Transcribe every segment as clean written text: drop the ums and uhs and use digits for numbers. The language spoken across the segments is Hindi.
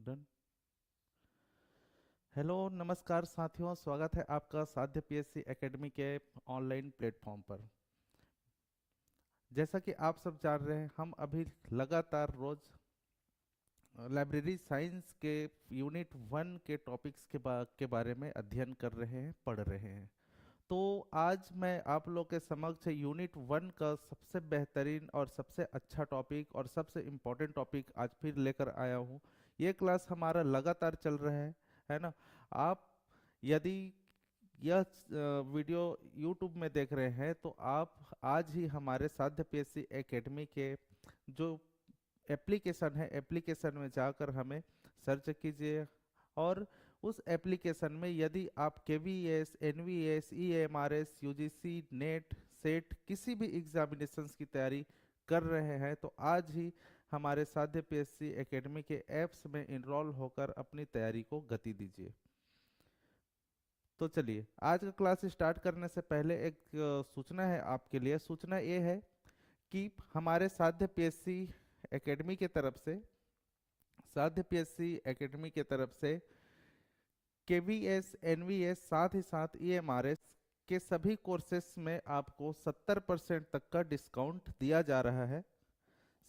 डन। हेलो नमस्कार साथियों, स्वागत है आपका साध्य पीएससी एकेडमी के ऑनलाइन प्लेटफॉर्म पर। जैसा कि आप सब जान रहे हैं, हम अभी लगातार रोज लाइब्रेरी साइंस के यूनिट 1 के टॉपिक्स के बारे में अध्ययन कर रहे हैं, पढ़ रहे हैं। तो आज मैं आप लोग के समक्ष यूनिट 1 का सबसे बेहतरीन और सबसे अच्छा टॉपिक और सबसे इम्पोर्टेंट टॉपिक आज फिर लेकर आया हूँ। ये क्लास हमारा लगातार चल रहा है ना। आप यदि यह वीडियो YouTube में देख रहे हैं तो आप आज ही हमारे साध्य पीएससी एकेडमी के जो एप्लीकेशन है, एप्लीकेशन में जाकर हमें सर्च कीजिए। और उस एप्लीकेशन में यदि आप KVS, NVS, EMRS, UGC, NET, SET किसी भी एग्जामिनेशंस की तैयारी कर रहे हैं तो आज ही हमारे साध्य पीएससी एकेडमी के ऐप्स में इनरोल होकर अपनी तैयारी को गति दीजिए। तो चलिए, आज का क्लास स्टार्ट करने से पहले एक सूचना है आपके लिए। सूचना ये है कि हमारे साध्य पीएससी एकेडमी की तरफ से केवीएस, एनवीएस, साथ ही साथ ईएमआरएस के सभी कोर्सेस में आपको 70% तक का डिस्काउंट दिया जा रहा है।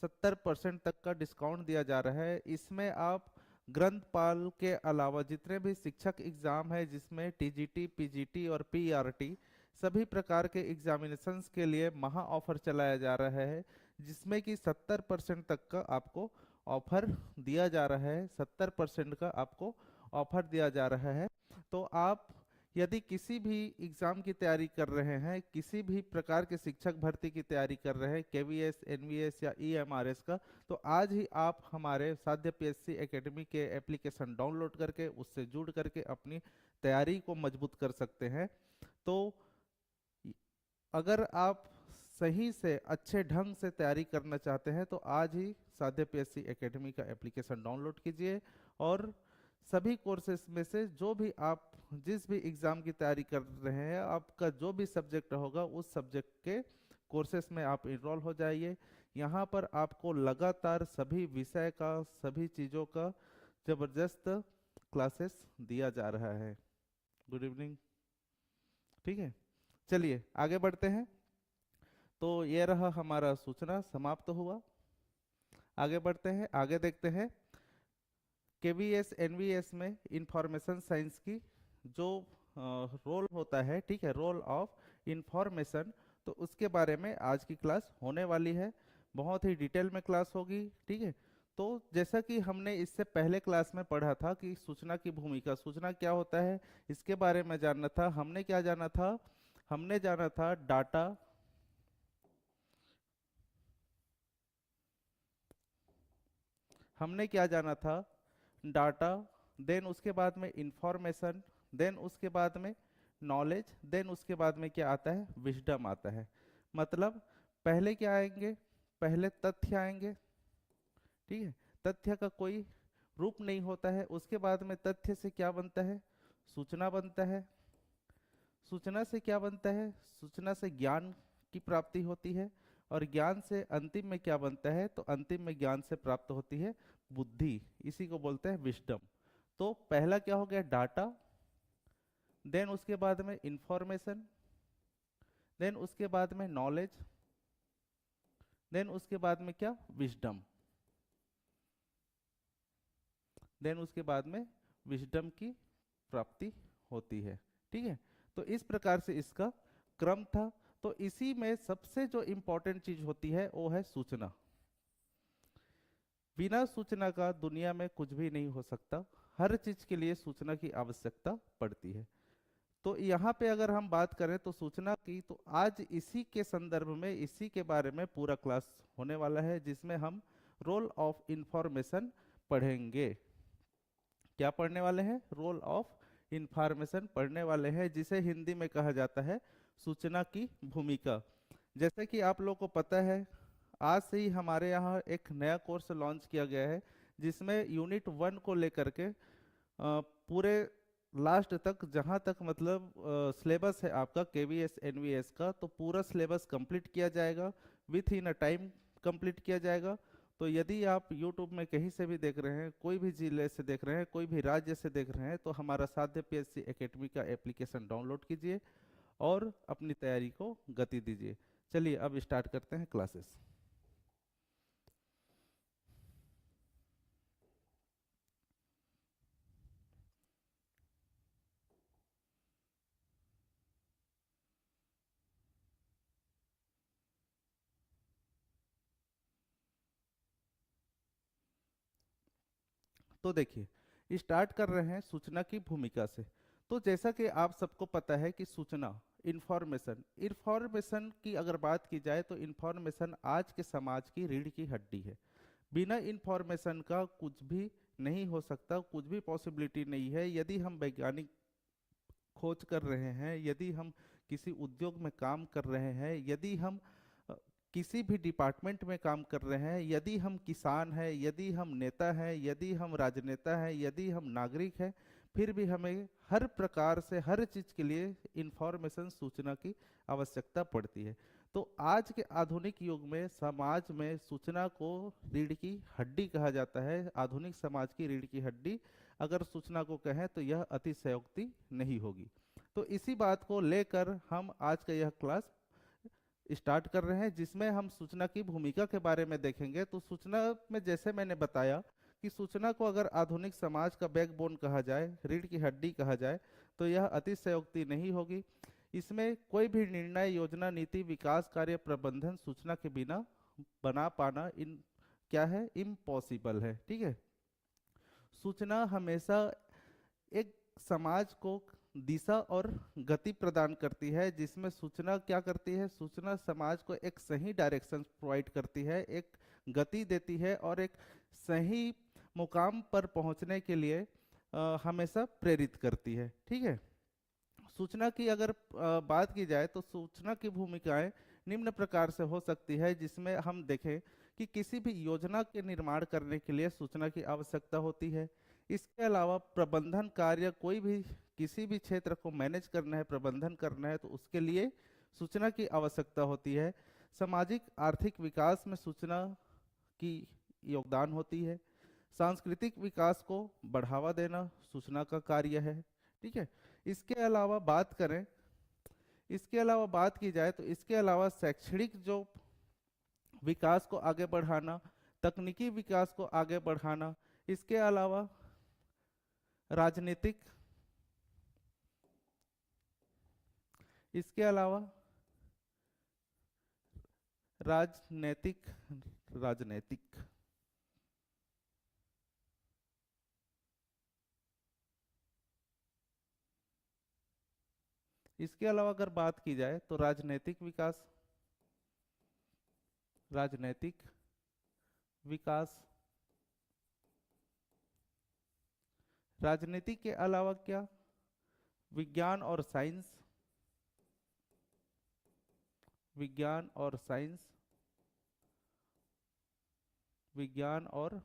70% तक का डिस्काउंट दिया जा रहा है। इसमें आप ग्रंथपाल के अलावा जितने भी शिक्षक एग्जाम है, जिसमें टीजीटी, पीजीटी और पीआरटी सभी प्रकार के एग्जामिनेशंस के लिए महा ऑफर चलाया जा रहा है, जिसमें कि 70% तक का आपको ऑफर दिया जा रहा है। 70% का आपको ऑफर दिया जा रहा है। तो आप यदि किसी भी एग्जाम की तैयारी कर रहे हैं, किसी भी प्रकार के शिक्षक भर्ती की तैयारी कर रहे हैं, केवीएस, एनवीएस या ईएमआरएस का, तो आज ही आप हमारे साध्य पीएससी एकेडमी के एप्लीकेशन डाउनलोड करके उससे जुड़ करके अपनी तैयारी को मजबूत कर सकते हैं। तो अगर आप सही से अच्छे ढंग से तैयारी करना चाहते हैं तो आज ही साध्य पीएससी एकेडमी का एप्लीकेशन डाउनलोड कीजिए और सभी कोर्सेज में से जो भी आप जिस भी एग्जाम की तैयारी कर रहे हैं, आपका जो भी सब्जेक्ट होगा उस सब्जेक्ट के कोर्सेज में आप इनरोल हो जाइए। यहाँ पर आपको लगातार सभी विषय का, सभी चीज़ों का जबरदस्त क्लासेस दिया जा रहा है। Good evening. ठीक है, चलिए आगे बढ़ते हैं। तो ये रहा हमारा सूचना, समाप्त हुआ। आगे बढ़ते हैं, आगे देखते हैं केवीएस, एनवीएस में इंफॉर्मेशन साइंस की जो रोल होता है, ठीक है, रोल ऑफ इंफॉर्मेशन, तो उसके बारे में आज की क्लास होने वाली है। बहुत ही डिटेल में क्लास होगी, ठीक है। तो जैसा कि हमने इससे पहले क्लास में पढ़ा था कि सूचना की भूमिका, सूचना क्या होता है, इसके बारे में जानना था। हमने क्या जाना था? हमने जाना था डाटा, हमने क्या जाना था? डाटा, देन उसके बाद में इंफॉर्मेशन, देन उसके बाद में नॉलेज, देन उसके बाद में क्या आता है? विजडम आता है। मतलब पहले क्या आएंगे? पहले तथ्य आएंगे, ठीक है। तथ्य का कोई रूप नहीं होता है। उसके बाद में तथ्य से क्या बनता है? सूचना बनता है। सूचना से क्या बनता है? सूचना से ज्ञान की प्राप्ति होती है। और ज्ञान से अंतिम में क्या बनता है? तो अंतिम में ज्ञान से प्राप्त होती है बुद्धि। इसी को बोलते हैं विजडम। तो पहला क्या हो गया? डाटा, देन उसके बाद में इंफॉर्मेशन, देन उसके बाद में नॉलेज, देन उसके बाद में क्या? विजडम, देन उसके बाद में विजडम की प्राप्ति होती है, ठीक है। तो इस प्रकार से इसका क्रम था। तो इसी में सबसे जो इंपॉर्टेंट चीज होती है वो है सूचना। बिना सूचना का दुनिया में कुछ भी नहीं हो सकता। हर चीज के लिए सूचना की आवश्यकता पड़ती है। तो यहाँ पे अगर हम बात करें तो सूचना की, तो आज इसी के संदर्भ में, इसी के बारे में पूरा क्लास होने वाला है, जिसमें हम रोल ऑफ इंफॉर्मेशन पढ़ेंगे। क्या पढ़ने वाले हैं? रोल ऑफ इंफॉर्मेशन पढ़ने वाले हैं, जिसे हिंदी में कहा जाता है सूचना की भूमिका। जैसे कि आप लोग को पता है, आज से ही हमारे यहाँ एक नया कोर्स लॉन्च किया गया है, जिसमें यूनिट 1 को लेकर के पूरे लास्ट तक, जहाँ तक मतलब सिलेबस है आपका केवीएस, एनवीएस का, तो पूरा सिलेबस कंप्लीट किया जाएगा, with in a time complete किया जाएगा। तो यदि आप YouTube में कहीं से भी देख रहे हैं, कोई भी जिले से देख रहे हैं, कोई भी राज्य से देख रहे हैं, तो हमारा साध्य PSC एकेडमी का एप्लीकेशन डाउनलोड कीजिए और अपनी तैयारी को गति दीजिए। चलिए अब स्टार्ट करते हैं क्लासेस। तो देखिए स्टार्ट कर रहे हैं सूचना की भूमिका से। तो जैसा कि आप सबको पता है कि सूचना, इंफॉर्मेशन इंफॉर्मेशन की अगर बात की जाए तो इंफॉर्मेशन आज के समाज की रीढ़ की हड्डी है। बिना इंफॉर्मेशन का कुछ भी नहीं हो सकता, कुछ भी पॉसिबिलिटी नहीं है। यदि हम वैज्ञानिक खोज कर रहे हैं, यदि हम किसी उद्योग में काम कर रहे हैं, यदि हम अ, किसी भी डिपार्टमेंट में काम कर रहे हैं, यदि हम किसान हैं, यदि हम नेता हैं, यदि हम राजनेता हैं, यदि हम नागरिक हैं, फिर भी हमें हर प्रकार से हर चीज़ के लिए इंफॉर्मेशन, सूचना की आवश्यकता पड़ती है। तो आज के आधुनिक युग में समाज में सूचना को रीढ़ की हड्डी कहा जाता है। आधुनिक समाज की रीढ़ की हड्डी अगर सूचना को कहें तो यह अतिशयोक्ति नहीं होगी। तो इसी बात को लेकर हम आज का यह क्लास स्टार्ट कर रहे हैं, जिसमें हम सूचना की भूमिका के बारे में देखेंगे। तो सूचना में जैसे मैंने बताया कि सूचना को अगर आधुनिक समाज का बैकबोन कहा जाए, रीढ़ की हड्डी कहा जाए, तो यह अतिशयोक्ति नहीं होगी। इसमें कोई भी निर्णय, योजना, नीति, विकास कार्य, प्रबंधन सूचना के बिना बना पाना इन क्या है, इम्पॉसिबल है। ठीक है। सूचना हमेशा एक समाज को दिशा और गति प्रदान करती है, जिसमें सूचना क्या करती है, सूचना समाज को एक सही डायरेक्शन प्रोवाइड करती है, एक गति देती है और एक सही मुकाम पर पहुंचने के लिए हमेशा प्रेरित करती है। ठीक है। सूचना की अगर बात की जाए तो सूचना की भूमिकाएं निम्न प्रकार से हो सकती है, जिसमें हम देखें कि किसी भी योजना के निर्माण करने के लिए सूचना की आवश्यकता होती है। इसके अलावा प्रबंधन कार्य, कोई भी किसी भी क्षेत्र को मैनेज करना है, प्रबंधन करना है, तो उसके लिए सूचना की आवश्यकता होती है। सामाजिक आर्थिक विकास में सूचना की योगदान होती है। सांस्कृतिक विकास को बढ़ावा देना सूचना का कार्य है। ठीक है। इसके अलावा बात करें, इसके अलावा बात की जाए तो इसके अलावा शैक्षणिक जो विकास को आगे बढ़ाना, तकनीकी विकास को आगे बढ़ाना, इसके अलावा राजनीतिक, इसके अलावा राजनैतिक राजनैतिक इसके अलावा अगर बात की जाए तो राजनैतिक विकास, राजनैतिक विकास, राजनीति के अलावा क्या, विज्ञान और साइंस, विज्ञान और साइंस, विज्ञान और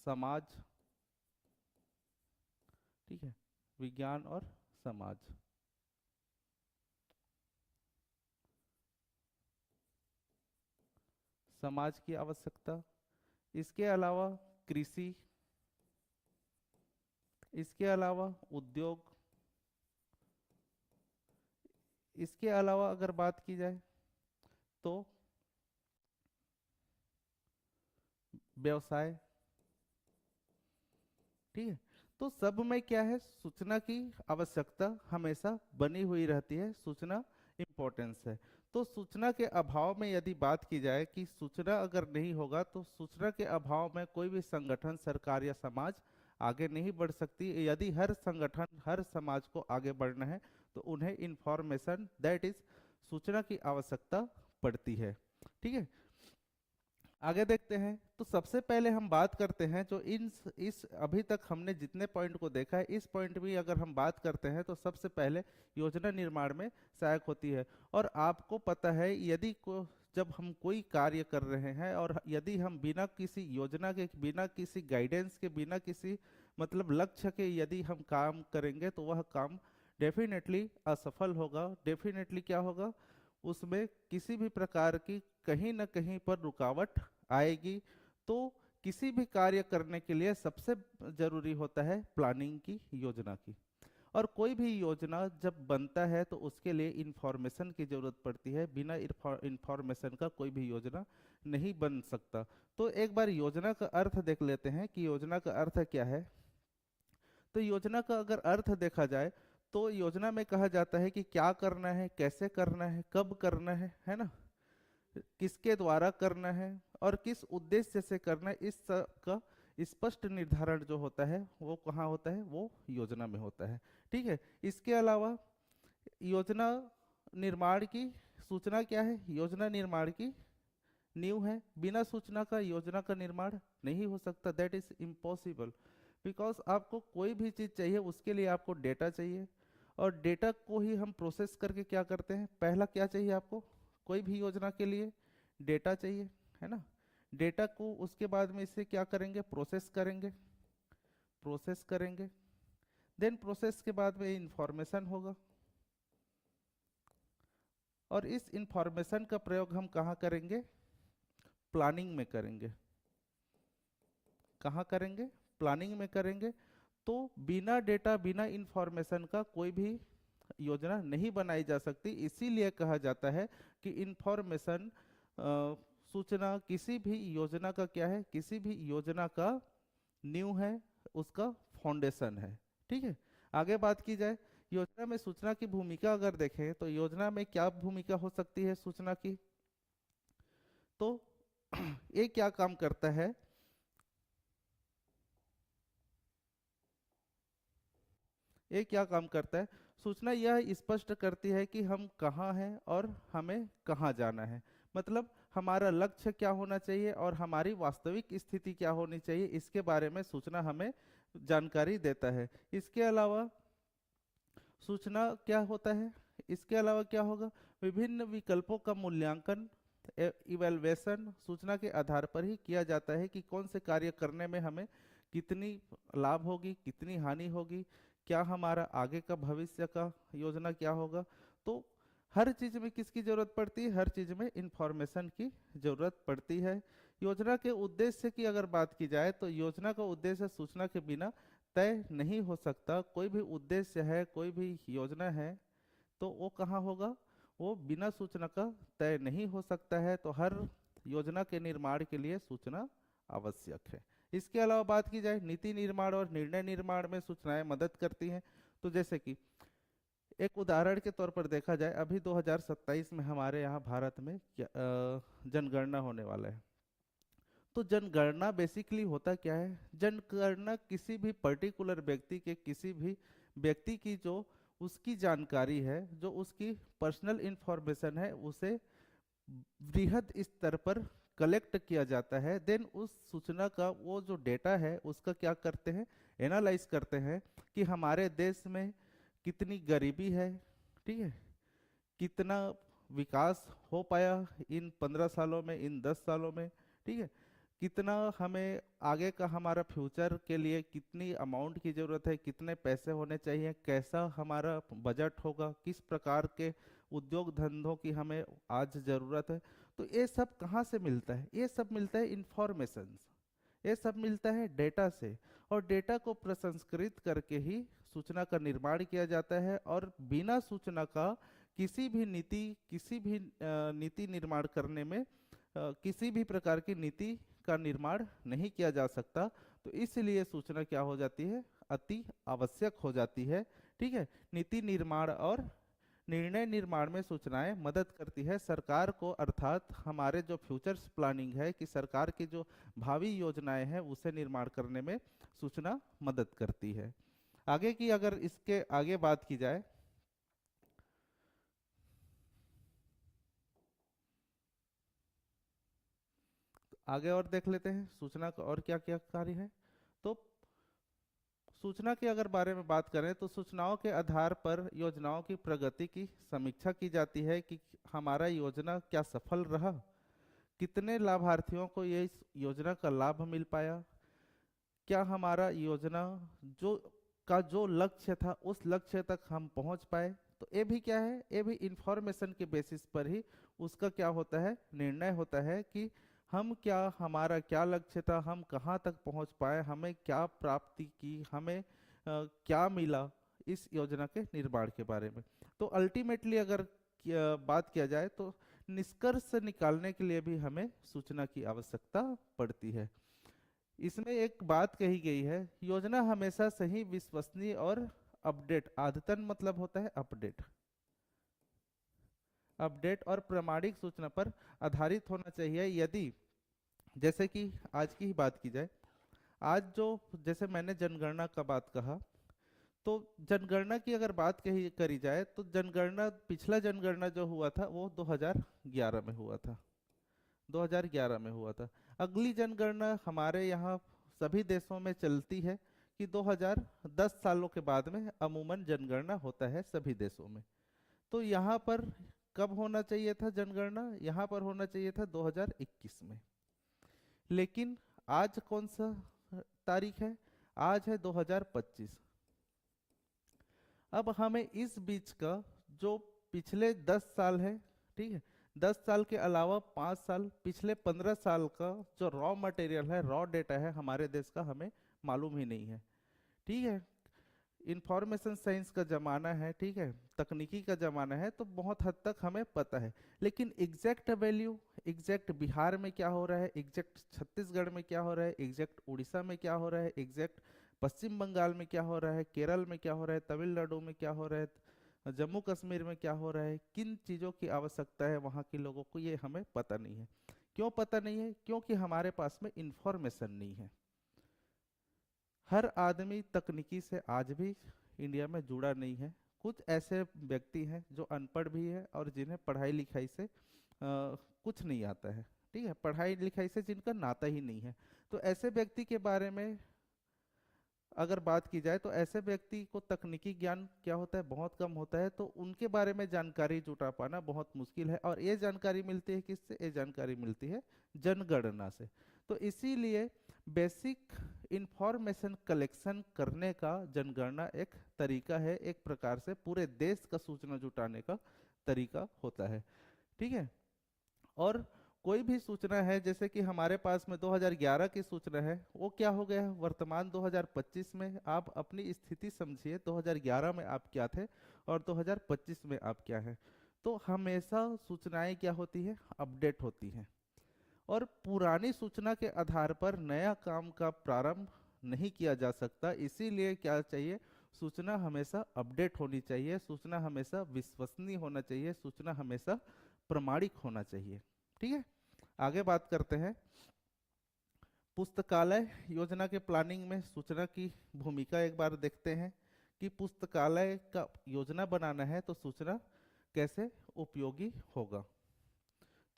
समाज। ठीक है। विज्ञान और समाज, समाज की आवश्यकता। इसके अलावा कृषि, इसके अलावा उद्योग, इसके अलावा अगर बात की जाए तो व्यवसाय। ठीक है। तो सब में क्या है, सूचना की आवश्यकता हमेशा बनी हुई रहती है, सूचना इम्पोर्टेंस है। तो सूचना के अभाव में यदि बात की जाए कि सूचना अगर नहीं होगा तो सूचना के अभाव में कोई भी संगठन, सरकार या समाज आगे नहीं बढ़ सकती। यदि हर संगठन, हर समाज को आगे बढ़ना है तो उन्हें इंफॉर्मेशन, दैट इज सूचना की आवश्यकता पड़ती है। ठीक है। आगे देखते हैं। तो सबसे पहले हम बात करते हैं जो इस अभी तक हमने जितने पॉइंट को देखा है, इस पॉइंट भी अगर हम बात करते हैं तो सबसे पहले योजना निर्माण में सहायक होती है। और आपको पता है यदि जब हम कोई कार्य कर रहे हैं और यदि हम बिना किसी योजना के, बिना किसी गाइडेंस के, बिना किसी मतलब लक्ष्य के यदि हम काम करेंगे तो वह काम डेफिनेटली असफल होगा। डेफिनेटली क्या होगा, उसमें किसी भी प्रकार की कहीं ना कहीं पर रुकावट आएगी। तो किसी भी कार्य करने के लिए सबसे जरूरी होता है प्लानिंग की, योजना की। और कोई भी योजना जब बनता है तो उसके लिए इंफॉर्मेशन की जरूरत पड़ती है। बिना इंफॉर्मेशन का कोई भी योजना नहीं बन सकता। तो एक बार योजना का अर्थ देख लेते हैं कि योजना का अर्थ क्या है। तो योजना का अगर अर्थ देखा जाए तो योजना में कहा जाता है कि क्या करना है, कैसे करना है, कब करना है ना, किसके द्वारा करना है और किस उद्देश्य से करना है, इस सब का स्पष्ट निर्धारण जो होता है वो कहाँ होता है, वो योजना में होता है। ठीक है। इसके अलावा योजना निर्माण की सूचना क्या है, योजना निर्माण की नींव है। बिना सूचना का योजना का निर्माण नहीं हो सकता, दैट इज इम्पॉसिबल। बिकॉज आपको कोई भी चीज़ चाहिए उसके लिए आपको डेटा चाहिए, और डेटा को ही हम प्रोसेस करके क्या करते हैं, पहला क्या चाहिए आपको, कोई भी योजना के लिए डेटा चाहिए, है ना। डेटा को उसके बाद में इसे क्या करेंगे, प्रोसेस करेंगे, प्रोसेस करेंगे। देन प्रोसेस के बाद में इंफॉर्मेशन होगा, और इस इंफॉर्मेशन का प्रयोग हम कहाँ करेंगे, प्लानिंग में करेंगे। कहाँ करेंगे, प्लानिंग में करेंगे। तो बिना डेटा, बिना इंफॉर्मेशन का कोई भी योजना नहीं बनाई जा सकती। इसीलिए कहा जाता है कि इंफॉर्मेशन, सूचना किसी भी योजना का क्या है, किसी भी योजना का नींव है, उसका फाउंडेशन है। ठीक है। आगे बात की जाए योजना में सूचना की भूमिका अगर देखें तो योजना में क्या भूमिका हो सकती है सूचना की। तो ये क्या काम करता है, ये क्या काम करता है, सूचना यह स्पष्ट करती है कि हम कहाँ हैं और हमें कहाँ जाना है। मतलब हमारा लक्ष्य क्या होना चाहिए और हमारी वास्तविक स्थिति क्या होनी चाहिए, इसके बारे में सूचना हमें जानकारी देता है। इसके अलावा सूचना क्या होता है, इसके अलावा क्या होगा, विभिन्न विकल्पों का मूल्यांकन, इवैल्यूएशन सूचना के आधार पर ही किया जाता है कि कौन से कार्य करने में हमें कितनी लाभ होगी, कितनी हानि होगी, क्या हमारा आगे का भविष्य का योजना क्या होगा। तो हर चीज में किसकी जरूरत पड़ती है, हर चीज में इंफॉर्मेशन की जरूरत पड़ती है। योजना के उद्देश्य की अगर बात की जाए तो योजना का उद्देश्य सूचना के बिना तय नहीं हो सकता। कोई भी उद्देश्य है, कोई भी योजना है, तो वो कहाँ होगा, वो बिना सूचना का तय नहीं हो सकता है। तो हर योजना के निर्माण के लिए सूचना आवश्यक है। इसके अलावा बात की जाए नीति निर्माण और निर्णय निर्माण में सूचनाएं मदद करती हैं। तो जैसे कि एक उदाहरण के तौर पर देखा जाए, अभी 2027 में हमारे यहाँ भारत में जनगणना होने वाला है। तो जनगणना बेसिकली होता क्या है, जनगणना किसी भी पर्टिकुलर व्यक्ति के, किसी भी व्यक्ति की जो उसकी जानकारी है, जो उसकी पर्सनल इंफॉर्मेशन है, उसे बृहद स्तर पर कलेक्ट किया जाता है। देन उस सूचना का वो जो डेटा है उसका क्या करते हैं, एनालाइज करते हैं कि हमारे देश में कितनी गरीबी है, ठीक है, कितना विकास हो पाया इन 15 सालों में, इन 10 सालों में, ठीक है, कितना हमें आगे का हमारा फ्यूचर के लिए कितनी अमाउंट की ज़रूरत है, कितने पैसे होने चाहिए, कैसा हमारा बजट होगा, किस प्रकार के उद्योग धंधों की हमें आज ज़रूरत है। तो ये सब कहाँ से मिलता है, ये सब मिलता है इंफॉर्मेशन, ये सब मिलता है डेटा से। और डेटा को प्रसंस्कृत करके ही सूचना का निर्माण किया जाता है। और बिना सूचना का किसी भी नीति, किसी भी नीति निर्माण करने में किसी भी प्रकार की नीति का निर्माण नहीं किया जा सकता। तो इसलिए सूचना क्या हो जाती है, अति आवश्यक हो जाती है। ठीक है। नीति निर्माण और निर्णय निर्माण में सूचनाएं मदद करती है सरकार को, अर्थात हमारे जो फ्यूचर्स प्लानिंग है कि सरकार की जो भावी योजनाएं हैं उसे निर्माण करने में सूचना मदद करती है। आगे की अगर इसके आगे बात की जाए, आगे और देख लेते हैं सूचना का और क्या क्या कार्य है। तो सूचना के अगर बारे में बात करें तो सूचनाओं के आधार पर योजनाओं की प्रगति की समीक्षा की जाती है कि हमारा योजना क्या सफल रहा, कितने लाभार्थियों को ये इस योजना का लाभ मिल पाया, क्या हमारा योजना जो लक्ष्य था उस लक्ष्य तक हम पहुंच पाए। तो ये भी क्या है, ये भी इंफॉर्मेशन के बेसिस पर ही उसका क्या होता है, निर्णय होता है कि हम क्या, हमारा क्या लक्ष्य था, हम कहाँ तक पहुँच पाए, हमें क्या प्राप्ति की, हमें क्या मिला इस योजना के निर्माण के बारे में। तो अल्टीमेटली अगर बात किया जाए तो निष्कर्ष निकालने के लिए भी हमें सूचना की आवश्यकता पड़ती है। इसमें एक बात कही गई है, योजना हमेशा सही, विश्वसनीय और अपडेट, अद्यतन मतलब होता है अपडेट, अपडेट और प्रामाणिक सूचना पर आधारित होना चाहिए। यदि जैसे कि आज की ही बात की जाए, आज जो, जैसे मैंने जनगणना का बात कहा, तो जनगणना की अगर बात कही करी जाए तो जनगणना, पिछला जनगणना जो हुआ था वो 2011 में हुआ था, 2011 में हुआ था। अगली जनगणना हमारे यहाँ सभी देशों में चलती है कि 2010 सालों के बाद में अमूमन जनगणना होता है सभी देशों में। तो यहाँ पर कब होना चाहिए था जनगणना, यहाँ पर होना चाहिए था 2021 में। लेकिन आज कौन सा तारीख है, आज है 2025। अब हमें इस बीच का जो पिछले 10 साल है, ठीक है, 10 साल के अलावा 5 साल, पिछले 15 साल का जो रॉ मटेरियल है, रॉ डेटा है हमारे देश का, हमें मालूम ही नहीं है। ठीक है, इंफॉर्मेशन साइंस का ज़माना है, ठीक है, तकनीकी का ज़माना है, तो बहुत हद तक हमें पता है। लेकिन एग्जैक्ट वैल्यू, एग्जैक्ट बिहार में क्या हो रहा है, एग्जैक्ट छत्तीसगढ़ में क्या हो रहा है, एग्जैक्ट उड़ीसा में क्या हो रहा है, एग्जैक्ट पश्चिम बंगाल में क्या हो रहा है, केरल में क्या हो रहा है, तमिलनाडु में क्या हो रहा है, जम्मू कश्मीर में क्या हो रहा है, किन चीज़ों की आवश्यकता है वहाँ के लोगों को, ये हमें पता नहीं है। क्यों पता नहीं है? क्योंकि हमारे पास में इंफॉर्मेशन नहीं है। हर आदमी तकनीकी से आज भी इंडिया में जुड़ा नहीं है। कुछ ऐसे व्यक्ति हैं जो अनपढ़ भी है और जिन्हें पढ़ाई लिखाई से कुछ नहीं आता है, ठीक है, पढ़ाई लिखाई से जिनका नाता ही नहीं है। तो ऐसे व्यक्ति के बारे में अगर बात की जाए तो ऐसे व्यक्ति को तकनीकी ज्ञान क्या होता है, बहुत कम होता है। तो उनके बारे में जानकारी जुटा पाना बहुत मुश्किल है। और ये जानकारी मिलती है किससे? ये जानकारी मिलती है जनगणना से। तो इसीलिए बेसिक इंफॉर्मेशन कलेक्शन करने का जनगणना एक तरीका है, एक प्रकार से पूरे देश का सूचना जुटाने का तरीका होता है, ठीक है। और कोई भी सूचना है, जैसे कि हमारे पास में 2011 की सूचना है, वो क्या हो गया है वर्तमान 2025 में। आप अपनी स्थिति समझिए, 2011 में आप क्या थे और 2025 में आप क्या हैं। तो हमेशा सूचनाएं क्या होती है, अपडेट होती हैं। और पुरानी सूचना के आधार पर नया काम का प्रारंभ नहीं किया जा सकता। इसीलिए क्या चाहिए, सूचना हमेशा अपडेट होनी चाहिए, सूचना हमेशा विश्वसनीय होना चाहिए, सूचना हमेशा प्रमाणिक होना चाहिए, ठीक है। आगे बात करते हैं, पुस्तकालय योजना के प्लानिंग में सूचना की भूमिका एक बार देखते हैं कि पुस्तकालय का योजना बनाना है तो सूचना कैसे उपयोगी होगा।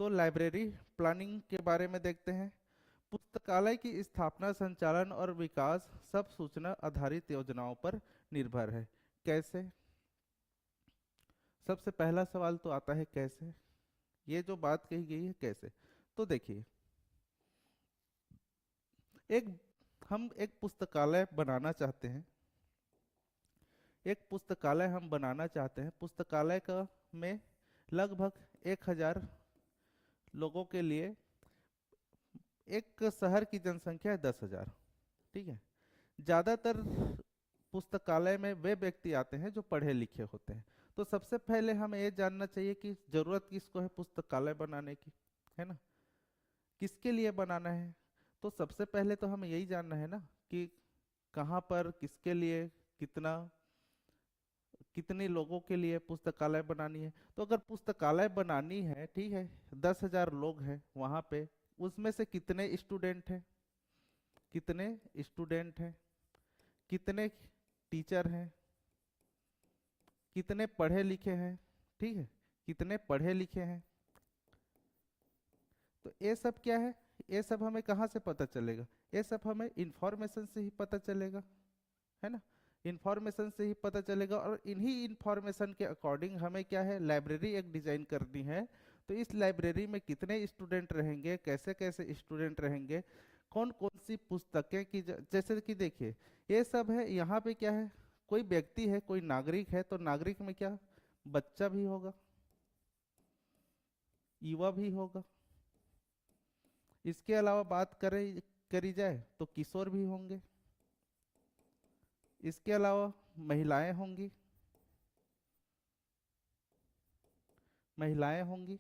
तो लाइब्रेरी प्लानिंग के बारे में देखते हैं। पुस्तकालय की स्थापना, संचालन और विकास सब सूचना आधारित योजनाओं पर निर्भर है। कैसे? सबसे पहला सवाल तो आता है कैसे। ये जो बात कही गई है कैसे, तो देखिए, एक हम एक पुस्तकालय बनाना चाहते हैं, एक पुस्तकालय हम बनाना चाहते हैं। पुस्तकालय का में लगभग 1000 लोगों के लिए, एक शहर की जनसंख्या है 10,000, ठीक है। ज़्यादातर पुस्तकालय में वे व्यक्ति आते हैं जो पढ़े लिखे होते हैं। तो सबसे पहले हमें ये जानना चाहिए कि जरूरत किसको है पुस्तकालय बनाने की, है ना, किसके लिए बनाना है। तो सबसे पहले तो हमें यही जानना है ना कि कहाँ पर, किसके लिए, कितना, कितने लोगों के लिए पुस्तकालय बनानी है। तो अगर पुस्तकालय बनानी है, ठीक है, 10,000 लोग हैं वहाँ पे, उसमें से कितने स्टूडेंट हैं, कितने स्टूडेंट हैं, कितने टीचर हैं, कितने पढ़े लिखे हैं, ठीक है, कितने पढ़े लिखे हैं। तो ये सब क्या है, ये सब हमें कहाँ से पता चलेगा? ये सब हमें इंफॉर्मेशन से ही पता चलेगा, है ना, इंफॉर्मेशन से ही पता चलेगा। और इन्हीं इंफॉर्मेशन के अकॉर्डिंग हमें क्या है, लाइब्रेरी एक डिजाइन करनी है। तो इस लाइब्रेरी में कितने स्टूडेंट रहेंगे, कैसे कैसे स्टूडेंट रहेंगे, कौन कौन सी पुस्तकें की, जैसे कि देखिए ये सब है। यहाँ पे क्या है, कोई व्यक्ति है, कोई नागरिक है, तो नागरिक में क्या, बच्चा भी होगा, युवा भी होगा, इसके अलावा बात करी जाए तो किशोर भी होंगे, इसके अलावा महिलाएं होंगी, महिलाएं होंगी,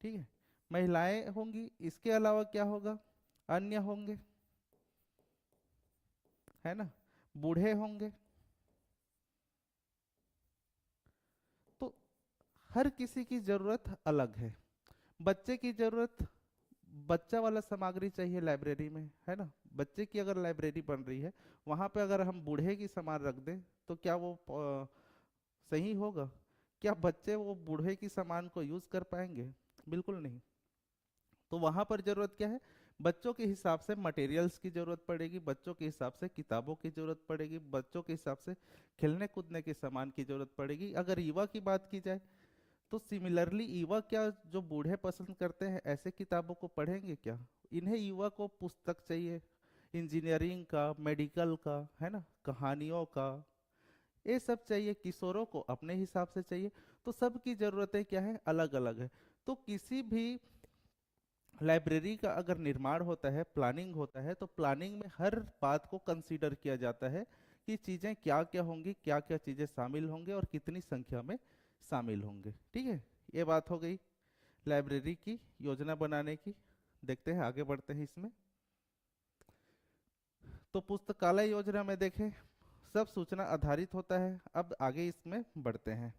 ठीक है, महिलाएं होंगी। इसके अलावा क्या होगा, अन्य होंगे, है ना, बूढ़े होंगे। तो हर किसी की जरूरत अलग है। बच्चे की जरूरत, बच्चा वाला सामग्री चाहिए लाइब्रेरी में, है ना। बच्चे की अगर लाइब्रेरी बन रही है, वहां पे अगर हम बूढ़े की सामान रख दें तो क्या वो सही होगा? क्या बच्चे वो बूढ़े की सामान को यूज कर पाएंगे? बिल्कुल नहीं। तो वहां पर जरूरत क्या है, बच्चों के हिसाब से मटेरियल्स की जरूरत पड़ेगी, बच्चों के हिसाब से किताबों की जरूरत पड़ेगी, बच्चों के हिसाब से खेलने कूदने के सामान की जरूरत पड़ेगी। अगर युवा की बात की जाए तो सिमिलरली युवा क्या जो बूढ़े पसंद करते हैं ऐसे किताबों को पढ़ेंगे क्या? इन्हें युवा को पुस्तक चाहिए, इंजीनियरिंग का, मेडिकल का, है ना, कहानियों का, ये सब चाहिए। किशोरों को अपने हिसाब से चाहिए। तो सबकी जरूरतें क्या है, अलग अलग है। तो किसी भी लाइब्रेरी का अगर निर्माण होता है, प्लानिंग होता है, तो प्लानिंग में हर बात को कंसीडर किया जाता है कि चीजें क्या क्या होंगी, क्या क्या चीजें शामिल होंगे और कितनी संख्या में शामिल होंगे। ठीक है, ये बात हो गई लाइब्रेरी की योजना बनाने की। देखते हैं, आगे बढ़ते हैं इसमें। तो पुस्तकालय योजना में देखें, सब सूचना आधारित होता है। अब आगे इसमें बढ़ते हैं।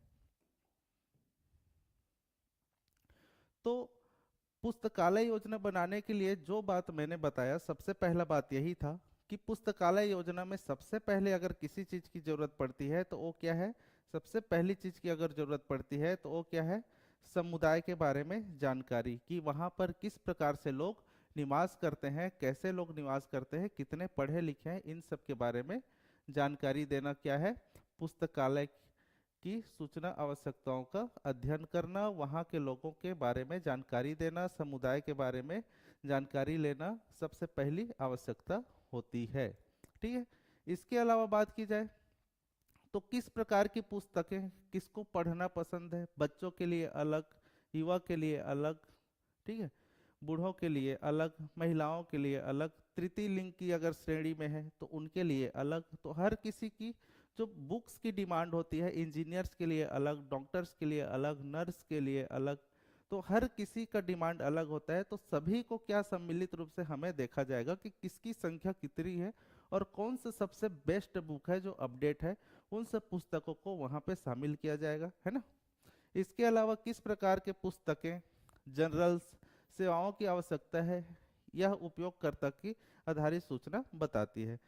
तो पुस्तकालय योजना बनाने के लिए जो बात मैंने बताया, सबसे पहला बात यही था कि पुस्तकालय योजना में सबसे पहले अगर किसी चीज की जरूरत पड़ती है तो वो क्या है, सबसे पहली चीज की अगर जरूरत पड़ती है तो वो क्या है, समुदाय के बारे में जानकारी, कि वहां पर किस प्रकार से लोग निवास करते हैं, कैसे लोग निवास करते हैं, कितने पढ़े लिखे हैं, इन सब के बारे में जानकारी देना क्या है, पुस्तकालय की सूचना आवश्यकताओं का अध्ययन करना, वहाँ के लोगों के बारे में जानकारी देना, समुदाय के बारे में जानकारी लेना सबसे पहली आवश्यकता होती है। ठीक है, इसके अलावा बात की जाए तो किस प्रकार की पुस्तकें किसको पढ़ना पसंद है, बच्चों के लिए अलग, युवा के लिए अलग, ठीक है, बूढ़ों के लिए अलग, महिलाओं के लिए अलग, तृतीय लिंग की अगर श्रेणी में है तो उनके लिए अलग। तो हर किसी की जो बुक्स की डिमांड होती है, इंजीनियर्स के लिए अलग, डॉक्टर्स के लिए अलग, नर्स के लिए अलग, तो हर किसी का डिमांड अलग होता है। तो सभी को क्या सम्मिलित रूप से हमें देखा जाएगा कि किसकी संख्या कितनी है और कौन सा सबसे बेस्ट बुक है जो अपडेट है, उन सब पुस्तकों को वहाँ पे शामिल किया जाएगा, है ना। इसके अलावा किस प्रकार के पुस्तकें, जर्नल्स, सेवाओं की आवश्यकता है, यह उपयोगकर्ता की आधारित सूचना बताती है।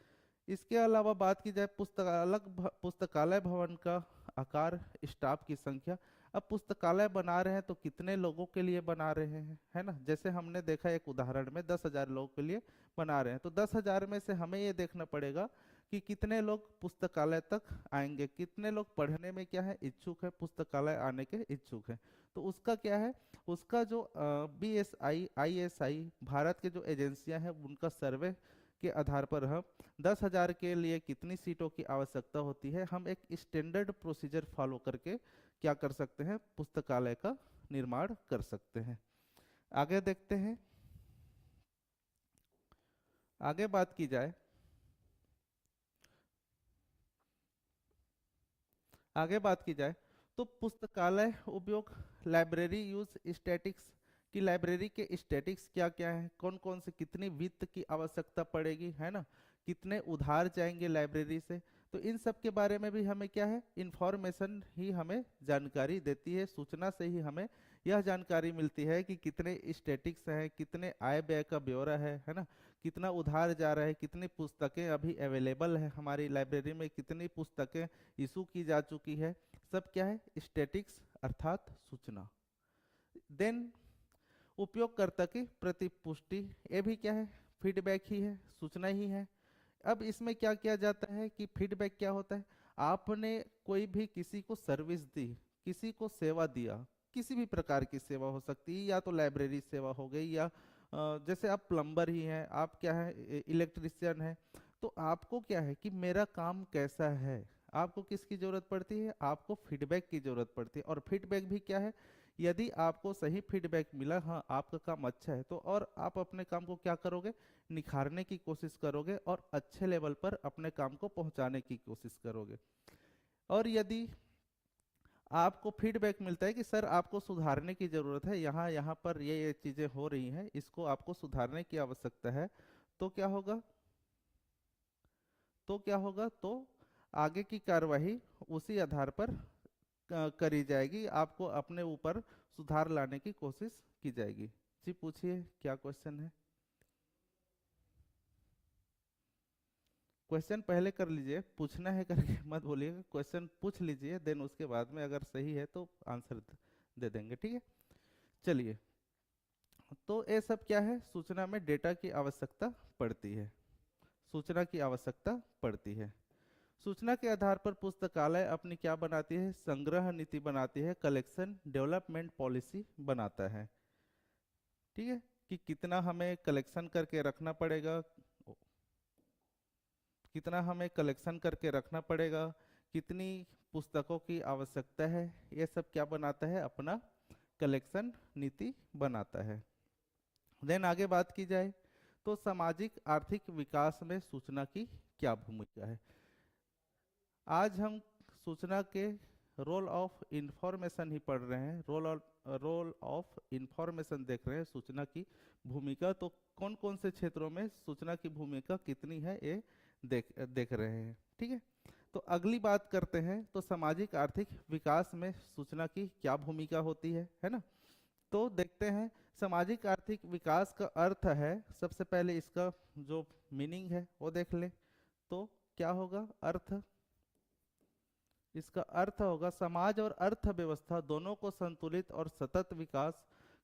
इसके अलावा बात की जाए पुस्तकालय भवन का आकार, स्टाफ की संख्या। अब पुस्तकालय बना रहे हैं तो कितने लोगों के लिए बना रहे हैं, है ना। जैसे हमने देखा एक उदाहरण में 10,000 लोगों के लिए बना रहे हैं, तो 10,000 में से हमें ये देखना पड़ेगा कि कितने लोग पुस्तकालय तक आएंगे, कितने लोग पढ़ने में क्या है, इच्छुक है, पुस्तकालय आने के इच्छुक है। तो उसका क्या है, उसका जो BSI ISI भारत के जो एजेंसियां हैं उनका सर्वे के आधार पर हम 10,000 के लिए कितनी सीटों की आवश्यकता होती है, हम एक स्टैंडर्ड प्रोसीजर फॉलो करके क्या कर सकते हैं, पुस्तकालय का निर्माण कर सकते हैं। आगे देखते हैं। आगे बात की जाए, आगे बात की जाए तो पुस्तकालय उपयोग, लाइब्रेरी यूज स्टैटिक्स, कि लाइब्रेरी के स्टैटिक्स क्या क्या है, कौन कौन से, कितनी वित्त की आवश्यकता पड़ेगी, है ना, कितने उधार जाएंगे लाइब्रेरी से। तो इन सब के बारे में भी हमें क्या है, इंफॉर्मेशन ही हमें जानकारी देती है, सूचना से ही हमें यह जानकारी मिलती है कि कितने स्टैटिक्स हैं, कितने आय व्यय का ब्यौरा है ना, कितना उधार जा रहा है, कितनी पुस्तकें अभी अवेलेबल है हमारी लाइब्रेरी में, कितनी पुस्तकें इशू की जा चुकी है, सब क्या है, स्टैटिक्स अर्थात सूचना। देन उपयोगकर्ता की प्रतिपुष्टि, ये भी क्या है, फीडबैक ही है, सूचना ही है। अब इसमें क्या किया जाता है कि फीडबैक क्या होता है, आपने कोई भी किसी को सर्विस दी, किसी को सेवा दिया, किसी भी प्रकार की सेवा हो सकती है, या तो लाइब्रेरी सेवा हो गई, या जैसे आप प्लम्बर ही हैं, आप क्या है, इलेक्ट्रिशियन है, तो आपको क्या है कि मेरा काम कैसा है, आपको किसकी जरूरत पड़ती है? आपको फीडबैक की जरूरत पड़ती है। और फीडबैक भी क्या है? यदि आपको सही फीडबैक मिला, हाँ आपका काम अच्छा है, तो और आप अपने काम को क्या करोगे? निखारने की कोशिश करोगे और अच्छे लेवल पर अपने काम को पहुंचाने की कोशिश करोगे। और यदि आपको फीडबैक मिलता है कि सर आपको सुधारने की जरूरत है, यहाँ यहाँ पर ये चीजें हो रही हैं, इसको आपको सुधारने की आवश्यकता है, तो क्या होगा? तो आगे की कार्यवाही उसी आधार पर करी जाएगी, आपको अपने ऊपर सुधार लाने की कोशिश की जाएगी। जी पूछिए, क्या क्वेश्चन है? क्वेश्चन पहले कर लीजिए, पूछना है करके मत बोलिएगा, क्वेश्चन पूछ लीजिए, देन उसके बाद में अगर सही है तो आंसर दे देंगे, ठीक है? चलिए, तो ये सब क्या है? सूचना में डेटा की आवश्यकता पड़ती है, सूचना की आवश्यकता पड़ती है। सूचना के आधार पर पुस्तकालय अपनी क्या बनाती है? संग्रह नीति बनाती है, कलेक्शन डेवलपमेंट पॉलिसी बनाता है, ठीक है? कि कितना हमें कलेक्शन करके रखना पड़ेगा, कितना हमें कलेक्शन करके रखना पड़ेगा, कितनी पुस्तकों की आवश्यकता है, ये सब क्या बनाता है? अपना कलेक्शन नीति बनाता है। देन आगे बात की जाए तो सामाजिक आर्थिक विकास में सूचना की क्या भूमिका है? आज हम सूचना के रोल ऑफ इंफॉर्मेशन ही पढ़ रहे हैं, रोल ऑफ इंफॉर्मेशन देख रहे हैं, सूचना की भूमिका। तो कौन कौन से क्षेत्रों में सूचना की भूमिका कितनी है, ये देख रहे हैं, ठीक है? तो अगली बात करते हैं, तो सामाजिक आर्थिक विकास में सूचना की क्या भूमिका होती है ना? तो देखते हैं, सामाजिक आर्थिक विकास का अर्थ है, सबसे पहले इसका जो मीनिंग है वो देख ले। तो क्या होगा अर्थ? इसका अर्थ होगा समाज और अर्थव्यवस्था दोनों को संतुलित और सतत विकास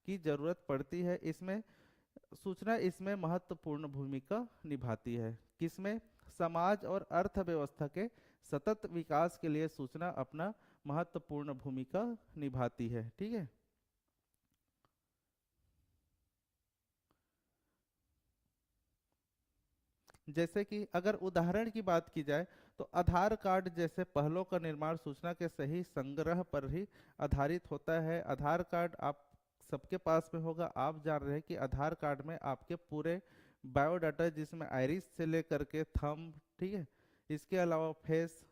की जरूरत पड़ती है। इसमें सूचना इसमें महत्वपूर्ण भूमिका निभाती है। किसमें? समाज और अर्थव्यवस्था के सतत विकास के लिए सूचना अपना महत्वपूर्ण भूमिका निभाती है, ठीक है? जैसे कि अगर उदाहरण की बात की जाए तो आधार कार्ड जैसे पहलों का निर्माण सूचना के सही संग्रह पर ही आधारित होता है। आधार कार्ड आप सबके पास में होगा, आप जान रहे हैं कि आधार कार्ड में आपके पूरे बायोडाटा, जिसमें आइरिस से लेकर के थंब, ठीक है, इसके अलावा फेस,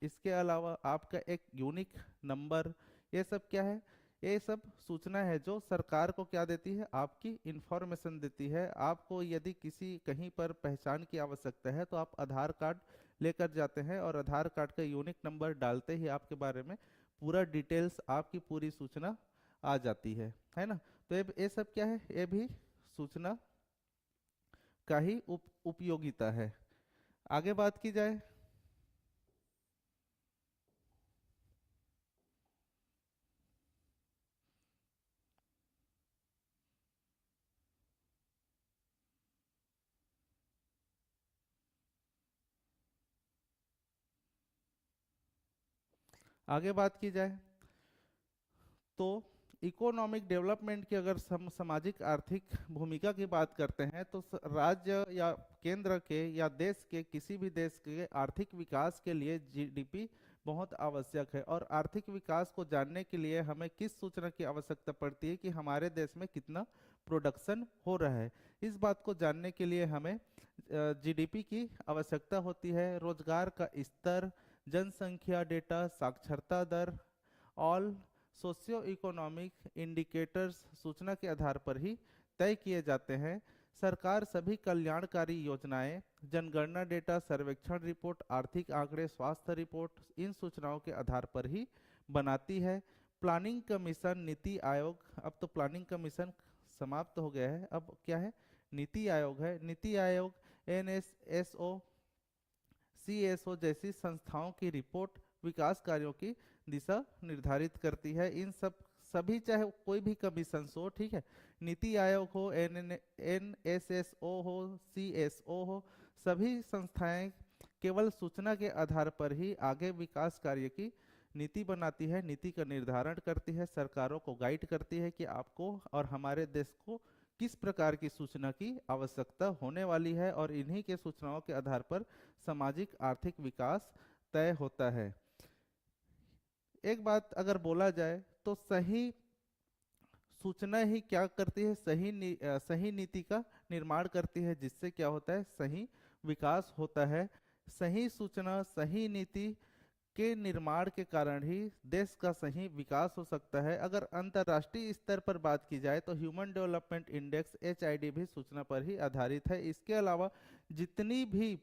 इसके अलावा आपका एक यूनिक नंबर, ये सब क्या है? ये सब सूचना है जो सरकार को क्या देती है? आपकी इंफॉर्मेशन देती है। आपको यदि किसी कहीं पर पहचान की आवश्यकता है तो आप आधार कार्ड लेकर जाते हैं और आधार कार्ड का यूनिक नंबर डालते ही आपके बारे में पूरा डिटेल्स, आपकी पूरी सूचना आ जाती है ना? तो ये सब क्या है? ये भी सूचना का ही उपयोगिता है। आगे बात की जाए, आगे बात की जाए तो इकोनॉमिक डेवलपमेंट की अगर सामाजिक आर्थिक भूमिका की बात करते हैं तो राज्य या केंद्र के या देश के, किसी भी देश के आर्थिक विकास के लिए जीडीपी बहुत आवश्यक है। और आर्थिक विकास को जानने के लिए हमें किस सूचना की आवश्यकता पड़ती है? कि हमारे देश में कितना प्रोडक्शन हो रहा है। इस बात को जानने के लिए हमें जीडीपी की आवश्यकता होती है। रोजगार का स्तर, जनसंख्या डेटा, साक्षरता दर, ऑल सोशियो इकोनॉमिक इंडिकेटर्स सूचना के आधार पर ही तय किए जाते हैं। सरकार सभी कल्याणकारी योजनाएं, जनगणना डेटा, सर्वेक्षण रिपोर्ट, आर्थिक आंकड़े, स्वास्थ्य रिपोर्ट इन सूचनाओं के आधार पर ही बनाती है। प्लानिंग कमीशन, नीति आयोग, अब तो प्लानिंग कमीशन समाप्त हो गया है, अब क्या है? नीति आयोग है। नीति आयोग एनएसएसओ, सीएसओ जैसी संस्थाओं की रिपोर्ट विकास कार्यों की दिशा निर्धारित करती है। इन सब सभी, चाहे कोई भी कमीशन हो, ठीक है, नीति आयोग हो, एनएसएसओ हो, सीएसओ हो, सभी संस्थाएं केवल सूचना के आधार पर ही आगे विकास कार्य की नीति बनाती है, नीति का निर्धारण करती है, सरकारों को गाइड करती है कि आपको और हमारे देश को किस प्रकार की सूचना की आवश्यकता होने वाली है। और इन्हीं के सूचनाओं के आधार पर सामाजिक आर्थिक विकास तय होता है। एक बात अगर बोला जाए तो सही सूचना ही क्या करती है, सही नीति का निर्माण करती है, जिससे क्या होता है, सही विकास होता है। सही सूचना सही नीति के निर्माण के कारण ही देश का सही विकास हो सकता है। अगर अंतर्राष्ट्रीय स्तर पर बात की जाए तो ह्यूमन डेवलपमेंट इंडेक्स HID भी सूचना पर ही आधारित है। इसके अलावा जितनी भी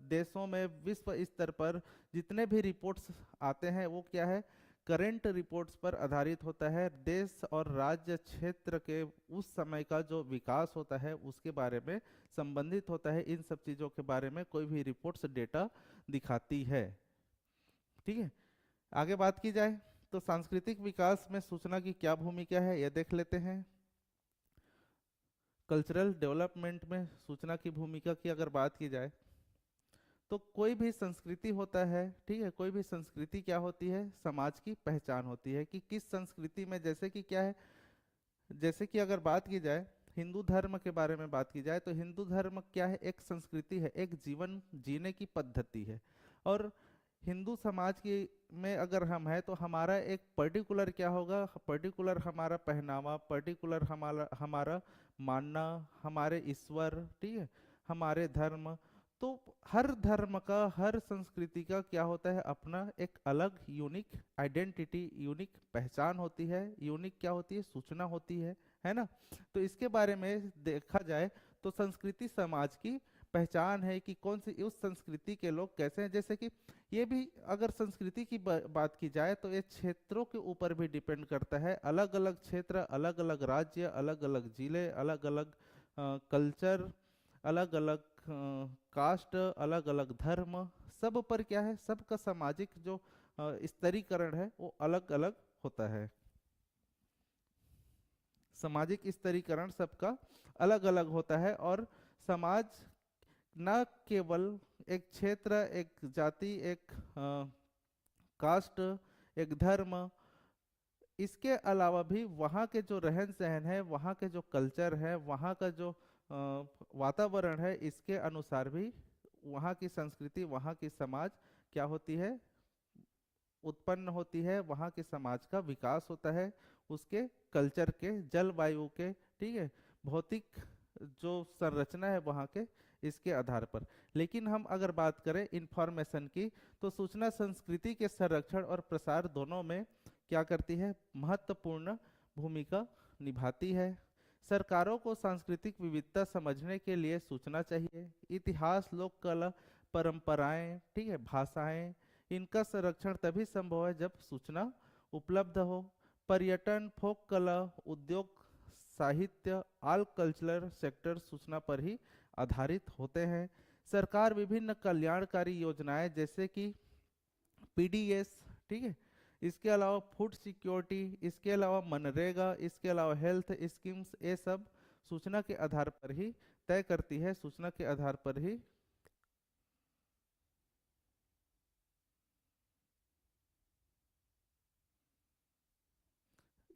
देशों में विश्व स्तर पर जितने भी रिपोर्ट्स आते हैं वो क्या है, करंट रिपोर्ट्स पर आधारित होता है। देश और राज्य क्षेत्र के उस समय का जो विकास होता है उसके बारे में संबंधित होता है। इन सब चीज़ों के बारे में कोई भी रिपोर्ट्स डेटा दिखाती है। ठीक है, आगे बात की जाए तो सांस्कृतिक विकास में सूचना की क्या भूमिका है यह देख लेते हैं। कल्चरल डेवलपमेंट में सूचना की भूमिका की अगर बात की जाए तो कोई भी संस्कृति होता है, ठीक है, कोई भी संस्कृति क्या होती है, समाज की पहचान होती है कि किस संस्कृति में, जैसे कि क्या है, जैसे कि अगर बात की जाए हिंदू धर्म के बारे में बात की जाए तो हिंदू धर्म क्या है, एक संस्कृति है, एक जीवन जीने की पद्धति है। और हिंदू समाज की में अगर हम है तो हमारा एक पर्टिकुलर क्या होगा, पर्टिकुलर हमारा पहनावा, पर्टिकुलर हमारा हमारा मानना, हमारे ईश्वर, ठीक है, हमारे धर्म। तो हर धर्म का, हर संस्कृति का क्या होता है, अपना एक अलग यूनिक आइडेंटिटी, यूनिक पहचान होती है, यूनिक क्या होती है, सूचना होती है ना। तो इसके बारे में देखा जाए तो संस्कृति समाज की पहचान है कि कौन सी उस संस्कृति के लोग कैसे हैं। जैसे कि ये भी अगर संस्कृति की बात की जाए तो ये क्षेत्रों के ऊपर भी डिपेंड करता है। अलग अलग क्षेत्र, अलग अलग राज्य, अलग अलग जिले, अलग अलग कल्चर, अलग अलग कास्ट, अलग अलग धर्म, सब पर क्या है, सबका सामाजिक जो स्तरीकरण है वो अलग अलग होता है। सामाजिक स्तरीकरण सबका अलग अलग होता है। और समाज न केवल एक क्षेत्र, एक जाति, एक कास्ट, एक धर्म, इसके अलावा भी वहाँ के जो रहन सहन है, वहाँ के जो कल्चर है, वहाँ का जो वातावरण है, इसके अनुसार भी वहाँ की संस्कृति, वहाँ की समाज क्या होती है, उत्पन्न होती है, वहाँ के समाज का विकास होता है, उसके कल्चर के, जलवायु के, ठीक है, भौतिक जो संरचना है वहाँ के, इसके आधार पर। लेकिन हम अगर बात करें इंफॉर्मेशन की तो सूचना संस्कृति के संरक्षण और प्रसार दोनों में क्या करती है, महत्वपूर्ण भूमिका निभाती है। सरकारों को सांस्कृतिक विविधता समझने के लिए सूचना चाहिए। इतिहास, लोक कला, परंपराएं, ठीक है, भाषाएं, इनका संरक्षण तभी संभव है जब सूचना उपलब्ध हो। पर्यटन, फोक कला, उद्योग, साहित्य, ऑल कल्चरल सेक्टर सूचना पर ही आधारित होते हैं। सरकार विभिन्न कल्याणकारी योजनाएं जैसे कि PDS, ठीक है, इसके अलावा फूड सिक्योरिटी, इसके अलावा मनरेगा, इसके अलावा हेल्थ स्कीम्स, ये सब सूचना के आधार पर ही तय करती है, सूचना के आधार पर ही।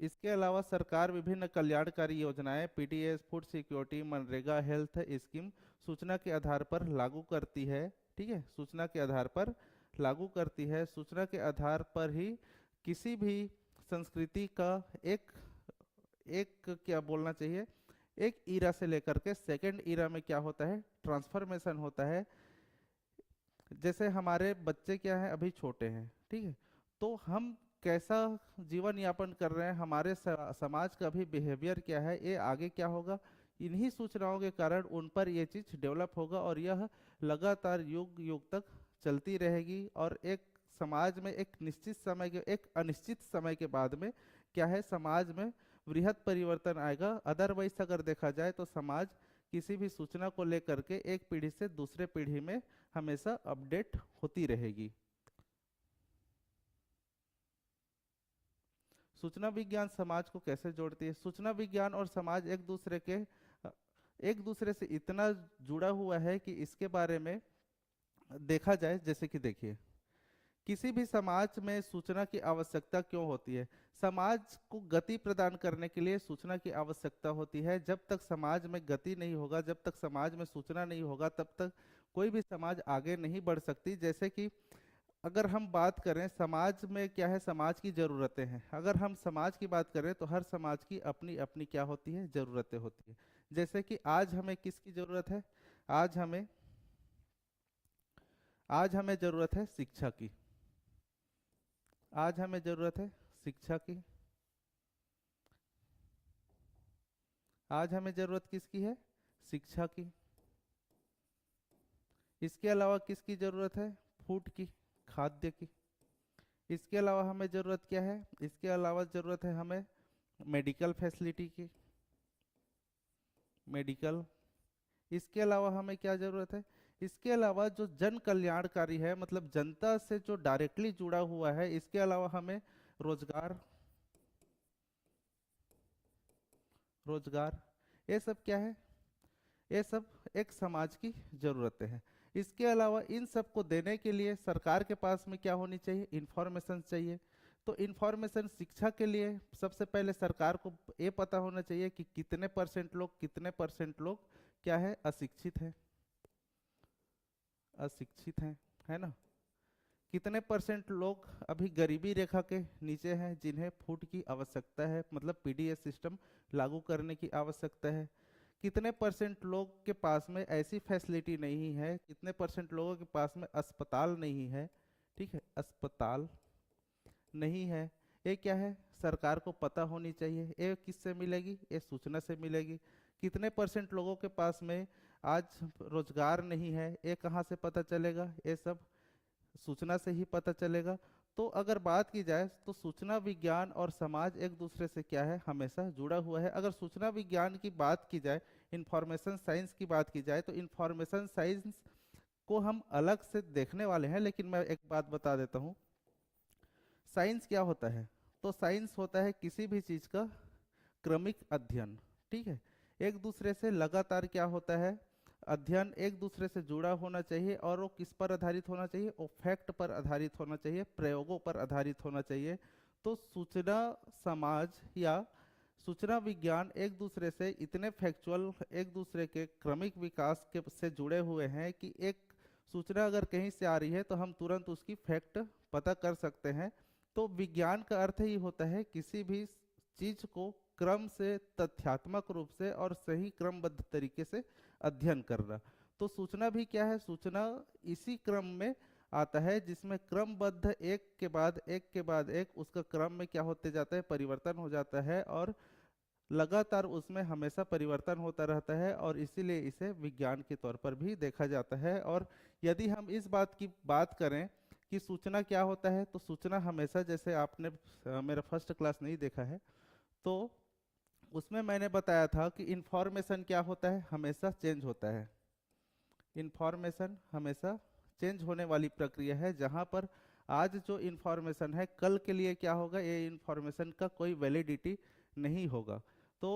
इसके अलावा सरकार विभिन्न कल्याणकारी योजनाएं PDS, food security, MNREGA, health scheme सूचना के आधार पर लागू करती है, ठीक है, सूचना के आधार पर लागू करती है। सूचना के आधार पर ही किसी भी संस्कृति का एक एक क्या बोलना चाहिए, एक ईरा से लेकर के सेकंड ईरा में क्या होता है, ट्रांसफॉर्मेशन होता है। जैसे हमारे बच्चे क्या है, अभी छोटे हैं, ठीक है, तो हम कैसा जीवन यापन कर रहे हैं, हमारे समाज का भी बिहेवियर क्या है, ये आगे क्या होगा, इन्हीं सूचनाओं के कारण उन पर ये चीज डेवलप होगा और यह लगातार युग युग तक चलती रहेगी। और एक समाज में एक निश्चित समय के, एक अनिश्चित समय के बाद में क्या है, समाज में वृहद परिवर्तन आएगा। अदरवाइज अगर देखा जाए तो समाज किसी भी सूचना को लेकर के एक पीढ़ी से दूसरे पीढ़ी में हमेशा अपडेट होती रहेगी। सूचना विज्ञान समाज को कैसे जोड़ती है? सूचना विज्ञान और समाज एक दूसरे से इतना जुड़ा हुआ है कि इसके बारे में देखा जाए, जैसे कि देखिए, किसी भी समाज में सूचना की आवश्यकता क्यों होती है? समाज को गति प्रदान करने के लिए सूचना की आवश्यकता होती है। जब तक समाज में गति नहीं होगा, जब तक समाज में सूचना नहीं होगा, तब तक कोई भी समाज आगे नहीं बढ़ सकती। जैसे कि अगर हम बात करें समाज में क्या है, समाज की ज़रूरतें हैं। अगर हम समाज की बात करें तो हर समाज की अपनी अपनी क्या होती है, ज़रूरतें होती है। जैसे कि आज हमें किसकी ज़रूरत है, आज हमें आज हमें ज़रूरत है शिक्षा की। आज हमें ज़रूरत है शिक्षा की। आज हमें ज़रूरत किसकी है, शिक्षा की। इसके अलावा किसकी ज़रूरत है, फूड की, खाद्य की। इसके अलावा हमें ज़रूरत क्या है, इसके अलावा ज़रूरत है हमें मेडिकल फैसिलिटी की, मेडिकल। इसके अलावा हमें क्या ज़रूरत है, इसके अलावा जो जन कल्याणकारी है, मतलब जनता से जो डायरेक्टली जुड़ा हुआ है, इसके अलावा हमें रोजगार, रोजगार। ये सब क्या है, ये सब एक समाज की ज़रूरतें हैं। इसके अलावा इन सब को देने के लिए सरकार के पास में क्या होनी चाहिए, इंफॉर्मेशन चाहिए। तो इंफॉर्मेशन शिक्षा के लिए सबसे पहले सरकार को ये पता होना चाहिए कि कितने परसेंट लोग, कितने परसेंट लोग क्या है, अशिक्षित है, अशिक्षित हैं, है ना। कितने परसेंट लोग अभी गरीबी रेखा के नीचे हैं, जिन्हें फूड की आवश्यकता है, मतलब पीडीएस सिस्टम लागू करने की आवश्यकता है। कितने परसेंट लोग के पास में ऐसी फैसिलिटी नहीं है, कितने परसेंट लोगों के पास में अस्पताल नहीं है, ठीक है, अस्पताल नहीं है। ये क्या है, सरकार को पता होनी चाहिए। ये किससे मिलेगी, ये सूचना से मिलेगी। कितने परसेंट लोगों के पास में आज रोजगार नहीं है, ये कहाँ से पता चलेगा, ये सब सूचना से ही पता चलेगा। तो अगर बात की जाए तो सूचना विज्ञान और समाज एक दूसरे से क्या है, हमेशा जुड़ा हुआ है। अगर सूचना विज्ञान की बात की जाए, इंफॉर्मेशन साइंस की बात की जाए, तो इंफॉर्मेशन साइंस को हम अलग से देखने वाले हैं, लेकिन मैं एक बात बता देता हूँ। साइंस क्या होता है, तो साइंस होता है किसी भी चीज़ का क्रमिक अध्ययन, ठीक है। एक दूसरे से लगातार क्या होता है, अध्ययन एक दूसरे से जुड़ा होना चाहिए। और वो किस पर आधारित होना चाहिए, वो फैक्ट पर आधारित होना चाहिए, प्रयोगों पर आधारित होना चाहिए। तो सूचना समाज या सूचना विज्ञान एक दूसरे से इतने फैक्चुअल, एक दूसरे के क्रमिक विकास के से जुड़े हुए हैं कि एक सूचना अगर कहीं से आ रही है तो हम तुरंत उसकी फैक्ट पता कर सकते हैं। तो विज्ञान का अर्थ ही होता है किसी भी चीज को क्रम से, तथ्यात्मक रूप से और सही क्रमबद्ध तरीके से अध्ययन करना। तो सूचना भी क्या है, सूचना इसी क्रम में आता है, जिसमें क्रमबद्ध एक के बाद एक के बाद एक उसका क्रम में क्या होते जाता है, परिवर्तन हो जाता है। और लगातार उसमें हमेशा परिवर्तन होता रहता है, और इसीलिए इसे विज्ञान के तौर पर भी देखा जाता है। और यदि हम इस बात की बात करें कि सूचना क्या होता है, तो सूचना हमेशा, जैसे आपने मेरा फर्स्ट क्लास नहीं देखा है, तो उसमें मैंने बताया था कि इंफॉर्मेशन क्या होता है, हमेशा चेंज होता है। इंफॉर्मेशन हमेशा चेंज होने वाली प्रक्रिया है, जहाँ पर आज जो इंफॉर्मेशन है कल के लिए क्या होगा, ये इंफॉर्मेशन का कोई वैलिडिटी नहीं होगा। तो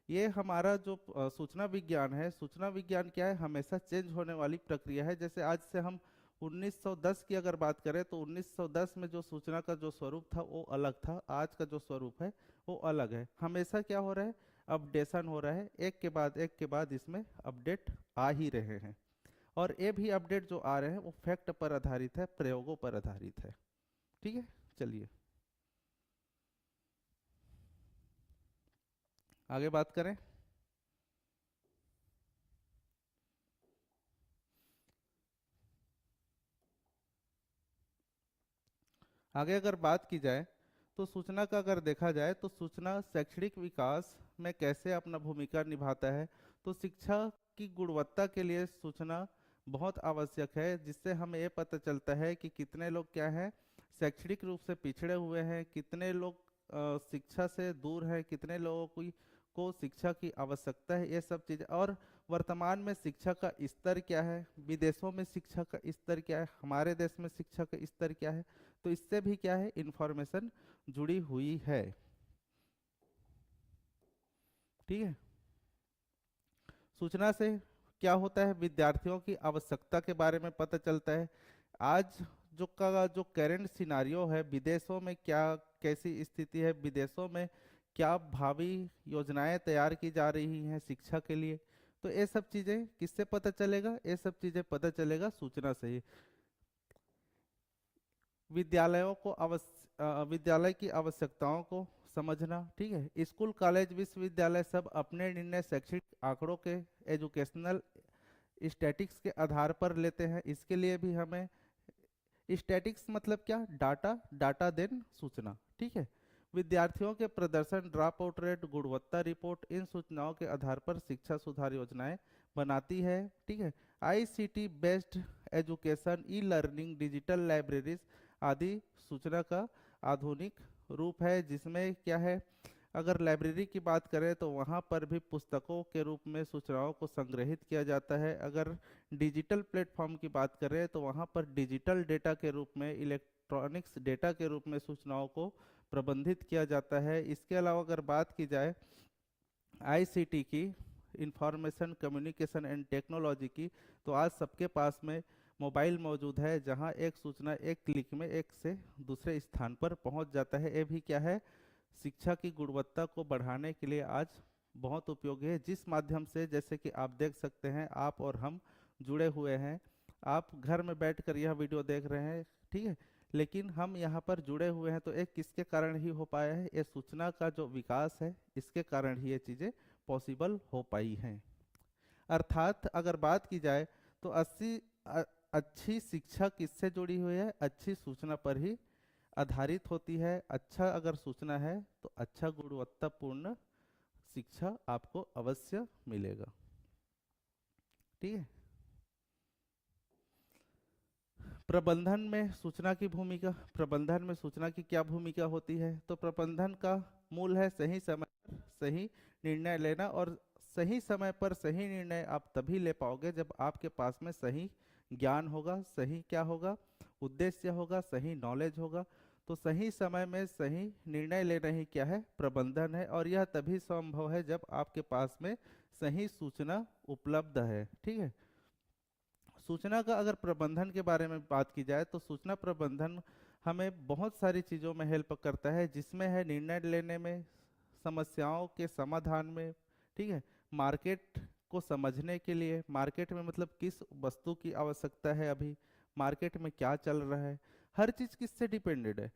ये हमारा जो सूचना विज्ञान है, सूचना विज्ञान क्या है, हमेशा चेंज होने वाली प्रक्रिया है। जैसे आज से हम 1910 की अगर बात करें तो 1910 में जो सूचना का जो स्वरूप था वो अलग था, आज का जो स्वरूप है वो अलग है। हमेशा क्या हो रहा है, अपडेशन हो रहा है, एक के बाद एक के बाद इसमें अपडेट आ ही रहे हैं। और ये भी अपडेट जो आ रहे हैं वो फैक्ट पर आधारित है, प्रयोगों पर आधारित है, ठीक है। चलिए आगे बात करें। आगे अगर बात की जाए तो सूचना का अगर देखा जाए तो सूचना शैक्षणिक विकास में कैसे अपना भूमिका निभाता है। तो शिक्षा की गुणवत्ता के लिए सूचना बहुत आवश्यक है, जिससे हमें ये पता चलता है कि कितने लोग क्या है, शैक्षणिक रूप से पिछड़े हुए हैं, कितने लोग शिक्षा से दूर हैं, कितने लोगों को शिक्षा की आवश्यकता है, ये सब चीज़। और वर्तमान में शिक्षा का स्तर क्या है, विदेशों में शिक्षा का स्तर क्या है, हमारे देश में शिक्षा का स्तर क्या है। तो इससे भी क्या है, इंफॉर्मेशन जुड़ी हुई है, ठीक है। सूचना से क्या होता है, विद्यार्थियों की आवश्यकता के बारे में पता चलता है। आज जो करंट सिनारियो है, विदेशों में क्या कैसी स्थिति है, विदेशों में क्या भावी योजनाएं तैयार की जा रही हैं शिक्षा के लिए। तो ये सब चीज़ें किससे पता चलेगा, ये सब चीज़ें पता चलेगा सूचना से ही। विद्यालयों को विद्यालय की आवश्यकताओं को समझना। ठीक है, स्कूल कॉलेज विश्वविद्यालय सब अपने निर्णय शैक्षिक आंकड़ों के एजुकेशनल स्टैटिक्स के आधार पर लेते हैं। इसके लिए भी हमें स्टैटिक्स मतलब क्या, डाटा, डाटा देन सूचना। ठीक है, विद्यार्थियों के प्रदर्शन, ड्रॉप आउट रेट, गुणवत्ता रिपोर्ट, इन सूचनाओं के आधार पर शिक्षा सुधार योजनाएं बनाती है। ठीक है, ICT based education, e learning, digital libraries आदि सूचना का आधुनिक रूप है, जिसमें क्या है, अगर लाइब्रेरी की बात करें तो वहाँ पर भी पुस्तकों के रूप में सूचनाओं को संग्रहित किया जाता है। अगर डिजिटल प्लेटफॉर्म की बात करें तो वहाँ पर डिजिटल डेटा के रूप में, इलेक्ट्रॉनिक्स डेटा के रूप में सूचनाओं को प्रबंधित किया जाता है। इसके अलावा अगर बात की जाए आईसीटी की, इंफॉर्मेशन कम्युनिकेशन एंड टेक्नोलॉजी की, तो आज सबके पास में मोबाइल मौजूद है, जहां एक सूचना एक क्लिक में एक से दूसरे स्थान पर पहुंच जाता है। ये भी क्या है, शिक्षा की गुणवत्ता को बढ़ाने के लिए आज बहुत उपयोगी है, जिस माध्यम से जैसे कि आप देख सकते हैं, आप और हम जुड़े हुए हैं। आप घर में बैठकर यह वीडियो देख रहे हैं, ठीक है, लेकिन हम यहाँ पर जुड़े हुए हैं तो एक किसके कारण ही हो पाया है, ये सूचना का जो विकास है, इसके कारण ही ये चीज़ें पॉसिबल हो पाई हैं। अर्थात अगर बात की जाए तो अच्छी शिक्षा किससे जुड़ी हुई है, अच्छी सूचना पर ही आधारित होती है। अच्छा अगर सूचना है तो अच्छा गुणवत्तापूर्ण शिक्षा आपको अवश्य मिलेगा। ठीक है, प्रबंधन में सूचना की भूमिका, प्रबंधन में सूचना की क्या भूमिका होती है, तो प्रबंधन का मूल है सही समय पर सही निर्णय लेना, और सही समय पर सही निर्णय आप तभी ले पाओगे जब आपके पास में सही ज्ञान होगा, सही क्या होगा, उद्देश्य होगा, सही नॉलेज होगा। तो सही समय में सही निर्णय लेना ही क्या है, प्रबंधन है, और यह तभी संभव है जब आपके पास में सही सूचना उपलब्ध है। ठीक है, सूचना का अगर प्रबंधन के बारे में बात की जाए तो सूचना प्रबंधन हमें बहुत सारी चीज़ों में हेल्प करता है, जिसमें है निर्णय लेने में, समस्याओं के समाधान में, ठीक है, मार्केट को समझने के लिए, मार्केट में मतलब किस वस्तु की आवश्यकता है, अभी मार्केट में क्या चल रहा है, हर चीज़ किससे डिपेंडेड है,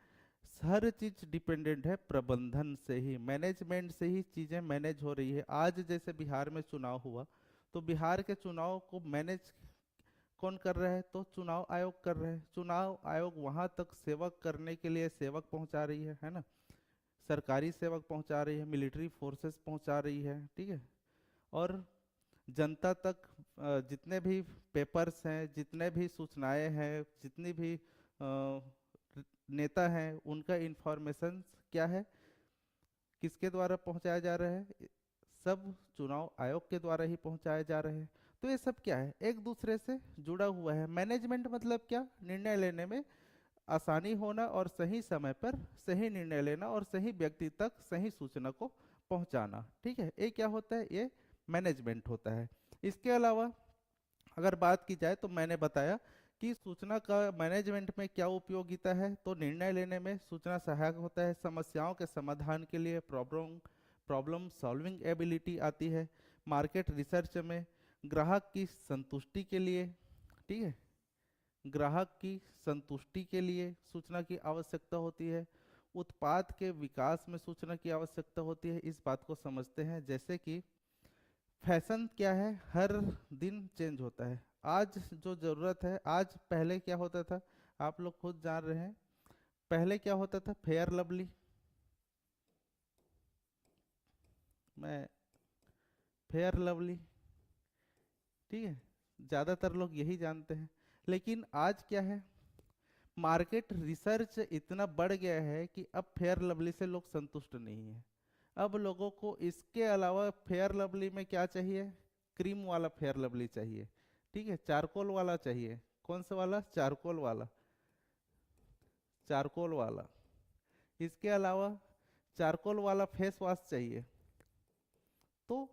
हर चीज़ डिपेंडेंट है प्रबंधन से ही, मैनेजमेंट से ही चीज़ें मैनेज हो रही है। आज जैसे बिहार में चुनाव हुआ, तो बिहार के चुनाव को मैनेज कौन कर रहा है, तो चुनाव आयोग कर रहे हैं। चुनाव आयोग वहां तक सेवक करने के लिए सेवक पहुंचा रही है ना, सरकारी सेवक पहुंचा रही है, मिलिट्री फोर्सेस पहुंचा रही है। ठीक है, और जनता तक जितने भी पेपर्स हैं, जितने भी सूचनाएं हैं, जितनी भी नेता हैं, उनका इंफॉर्मेशन क्या है, किसके द्वारा पहुंचाया जा रहा है, सब चुनाव आयोग के द्वारा ही पहुंचाए जा रहे हैं। तो ये सब क्या है, एक दूसरे से जुड़ा हुआ है। मैनेजमेंट मतलब क्या, निर्णय लेने में आसानी होना और सही समय पर सही निर्णय लेना और सही व्यक्ति तक सही सूचना को पहुंचाना। ठीक है, ये क्या होता है, ये मैनेजमेंट होता है। इसके अलावा अगर बात की जाए तो मैंने बताया कि सूचना का मैनेजमेंट में क्या उपयोगिता है, तो निर्णय लेने में सूचना सहायक होता है, समस्याओं के समाधान के लिए प्रॉब्लम प्रॉब्लम सॉल्विंग एबिलिटी आती है, मार्केट रिसर्च में ग्राहक की संतुष्टि के लिए, ठीक है, ग्राहक की संतुष्टि के लिए सूचना की आवश्यकता होती है, उत्पाद के विकास में सूचना की आवश्यकता होती है। इस बात को समझते हैं, जैसे कि फैशन क्या है, हर दिन चेंज होता है। आज जो ज़रूरत है, आज पहले क्या होता था, आप लोग खुद जान रहे हैं, पहले क्या होता था, फेयर लवली, मैं फेयर लवली, ठीक है, ज़्यादातर लोग यही जानते हैं। लेकिन आज क्या है, मार्केट रिसर्च इतना बढ़ गया है कि अब फेयर लवली से लोग संतुष्ट नहीं है। अब लोगों को इसके अलावा फेयर लवली में क्या चाहिए, क्रीम वाला फेयर लवली चाहिए, ठीक है, चारकोल वाला चाहिए, कौन सा वाला, चारकोल वाला, चारकोल वाला। इसके अलावा चारकोल वाला फेस वॉश चाहिए। तो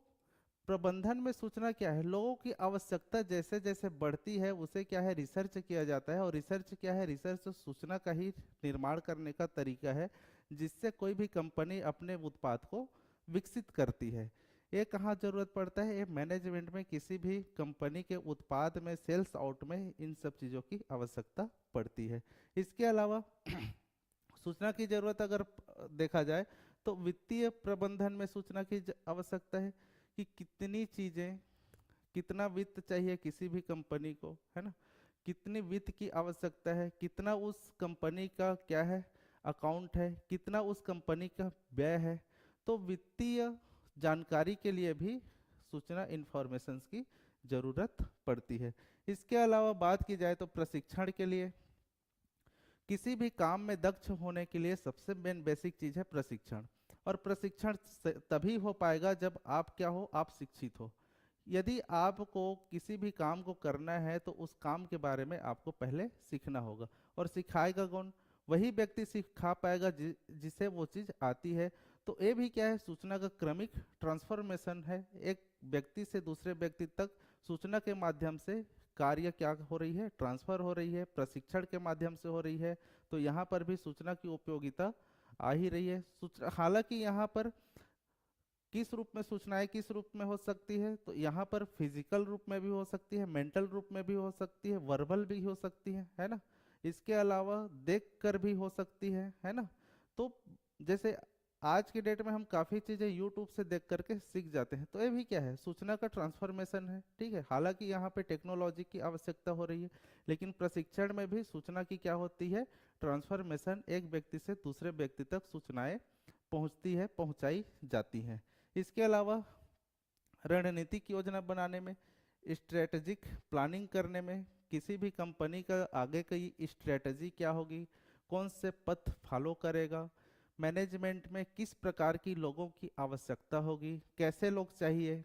प्रबंधन में सूचना क्या है, लोगों की आवश्यकता जैसे जैसे बढ़ती है उसे क्या है, रिसर्च किया जाता है, और रिसर्च क्या है, रिसर्च सूचना का ही निर्माण करने का तरीका है, जिससे कोई भी कंपनी अपने उत्पाद को विकसित करती है। ये कहाँ जरूरत पड़ता है? ये मैनेजमेंट में, किसी भी कंपनी के उत्पाद में, सेल्स आउट में इन सब चीज़ों की आवश्यकता पड़ती है। इसके अलावा सूचना की जरूरत अगर देखा जाए तो वित्तीय प्रबंधन में सूचना की आवश्यकता है कि कितनी चीजें, कितना वित्त चाहिए किसी भी कंपनी को, है ना, कितनी वित्त की आवश्यकता है, कितना उस कंपनी का क्या है अकाउंट है, कितना उस कंपनी का व्यय है। तो वित्तीय जानकारी के लिए भी सूचना इंफॉर्मेशन की जरूरत पड़ती है। इसके अलावा बात की जाए तो प्रशिक्षण के लिए, किसी भी काम में दक्ष होने के लिए सबसे मेन बेसिक चीज है प्रशिक्षण। और प्रशिक्षण तभी हो पाएगा जब आप क्या हो, आप शिक्षित हो। यदि आपको किसी भी काम को करना है तो उस काम के बारे में आपको पहले सीखना होगा। और सिखाएगा कौन? वही व्यक्ति सिखा पाएगा जिसे वो चीज आती है। तो ये भी क्या है, सूचना का क्रमिक ट्रांसफॉर्मेशन है, एक व्यक्ति से दूसरे व्यक्ति तक सूचना के माध्यम से कार्य क्या हो रही है, ट्रांसफर हो रही है, प्रशिक्षण के माध्यम से हो रही है। तो यहाँ पर भी सूचना की उपयोगिता आ ही रही है। सूचना, हालांकि यहाँ पर किस रूप में सूचनाएं किस रूप में हो सकती है, तो यहाँ पर फिजिकल रूप में भी हो सकती है, मेंटल रूप में भी हो सकती है, वर्बल भी हो सकती है ना। इसके अलावा देख कर भी हो सकती है ना। तो जैसे आज की डेट में हम काफी चीजें यूट्यूब से देख करके सीख जाते हैं, तो ये भी क्या है, सूचना का ट्रांसफॉर्मेशन है। ठीक है, हालांकि यहाँ पे टेक्नोलॉजी की आवश्यकता हो रही है, लेकिन प्रशिक्षण में भी सूचना की क्या होती है, ट्रांसफॉर्मेशन। एक व्यक्ति से दूसरे व्यक्ति तक सूचनाएं पहुंचती है, पहुंचाई जाती हैं। इसके अलावा रणनीतिक योजना बनाने में, स्ट्रेटेजिक प्लानिंग करने में, किसी भी कंपनी का आगे की स्ट्रेटजी क्या होगी, कौन से पथ फॉलो करेगा, मैनेजमेंट में किस प्रकार की लोगों की आवश्यकता होगी, कैसे लोग चाहिए,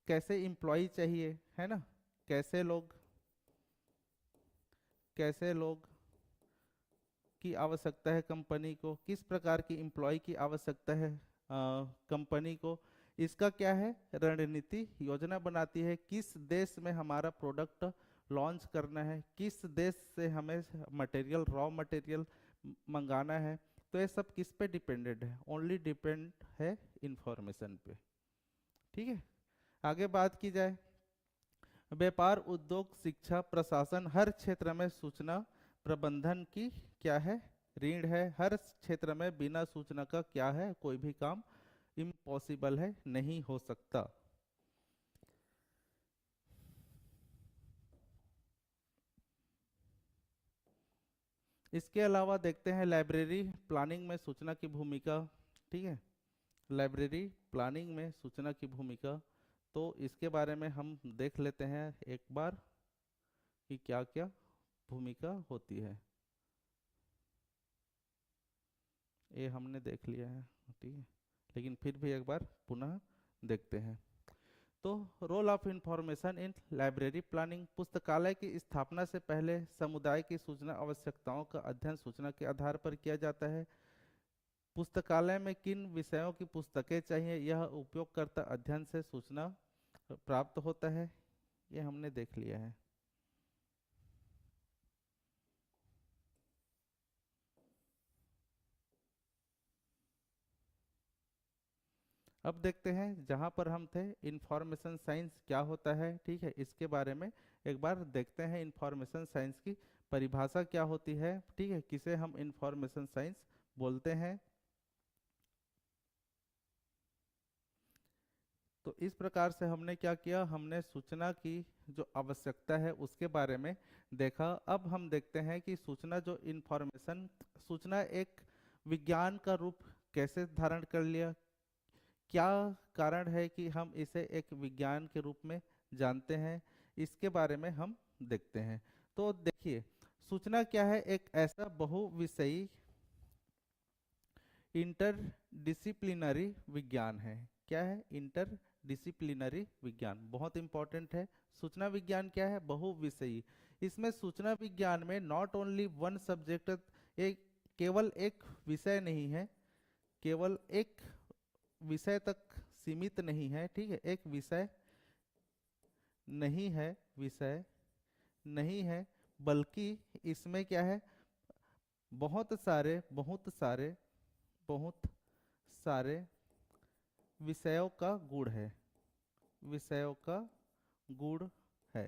कैसे एम्प्लॉय चाहिए, है ना, कैसे लोग की आवश्यकता है कंपनी को, किस प्रकार की एम्प्लॉय की आवश्यकता है कंपनी को। इसका क्या है, रणनीति योजना बनाती है। किस देश में हमारा प्रोडक्ट लॉन्च करना है, किस देश से हमें मटेरियल, रॉ मटेरियल मंगाना है। तो ये सब किस पे डिपेंडेंट है, ओनली डिपेंड है इंफॉर्मेशन पे। ठीक है, आगे बात की जाए, व्यापार, उद्योग, शिक्षा, प्रशासन, हर क्षेत्र में सूचना प्रबंधन की क्या है, रीढ़ है। हर क्षेत्र में बिना सूचना का क्या है, कोई भी काम इम्पॉसिबल है, नहीं हो सकता। इसके अलावा देखते हैं लाइब्रेरी प्लानिंग में सूचना की भूमिका। ठीक है, लाइब्रेरी प्लानिंग में सूचना की भूमिका, तो इसके बारे में हम देख लेते हैं एक बार कि क्या क्या भूमिका होती है। ये हमने देख लिया है, ठीक है, लेकिन फिर भी एक बार पुनः देखते हैं। तो role of information in library planning, पुस्तकालय की स्थापना से पहले समुदाय की सूचना आवश्यकताओं का अध्ययन सूचना के आधार पर किया जाता है। पुस्तकालय में किन विषयों की पुस्तकें चाहिए, यह उपयोगकर्ता अध्ययन से सूचना प्राप्त होता है, ये हमने देख लिया है। अब देखते हैं जहां पर हम थे, इंफॉर्मेशन साइंस क्या होता है। ठीक है, इसके बारे में एक बार देखते हैं, इंफॉर्मेशन साइंस की परिभाषा क्या होती है। ठीक है, किसे हम इंफॉर्मेशन साइंस बोलते हैं। तो इस प्रकार से हमने क्या किया, हमने सूचना की जो आवश्यकता है उसके बारे में देखा। अब हम देखते हैं कि सूचना, जो इंफॉर्मेशन, सूचना एक विज्ञान का रूप कैसे धारण कर लिया, क्या कारण है कि हम इसे एक विज्ञान के रूप में जानते हैं, इसके बारे में हम देखते हैं। तो देखिए, सूचना क्या है, एक ऐसा बहुविषयी इंटरडिसिप्लिनरी विज्ञान है। क्या है, इंटरडिसिप्लिनरी विज्ञान, बहुत इंपॉर्टेंट है। सूचना विज्ञान क्या है, बहुविषयी। इसमें सूचना विज्ञान में नॉट ओनली वन सब्जेक्ट, एक केवल एक विषय नहीं है, केवल एक विषय तक सीमित नहीं है। ठीक है, एक विषय नहीं है, विषय नहीं है, बल्कि इसमें क्या है, बहुत सारे बहुत सारे बहुत सारे विषयों का गुण है, विषयों का गुण है।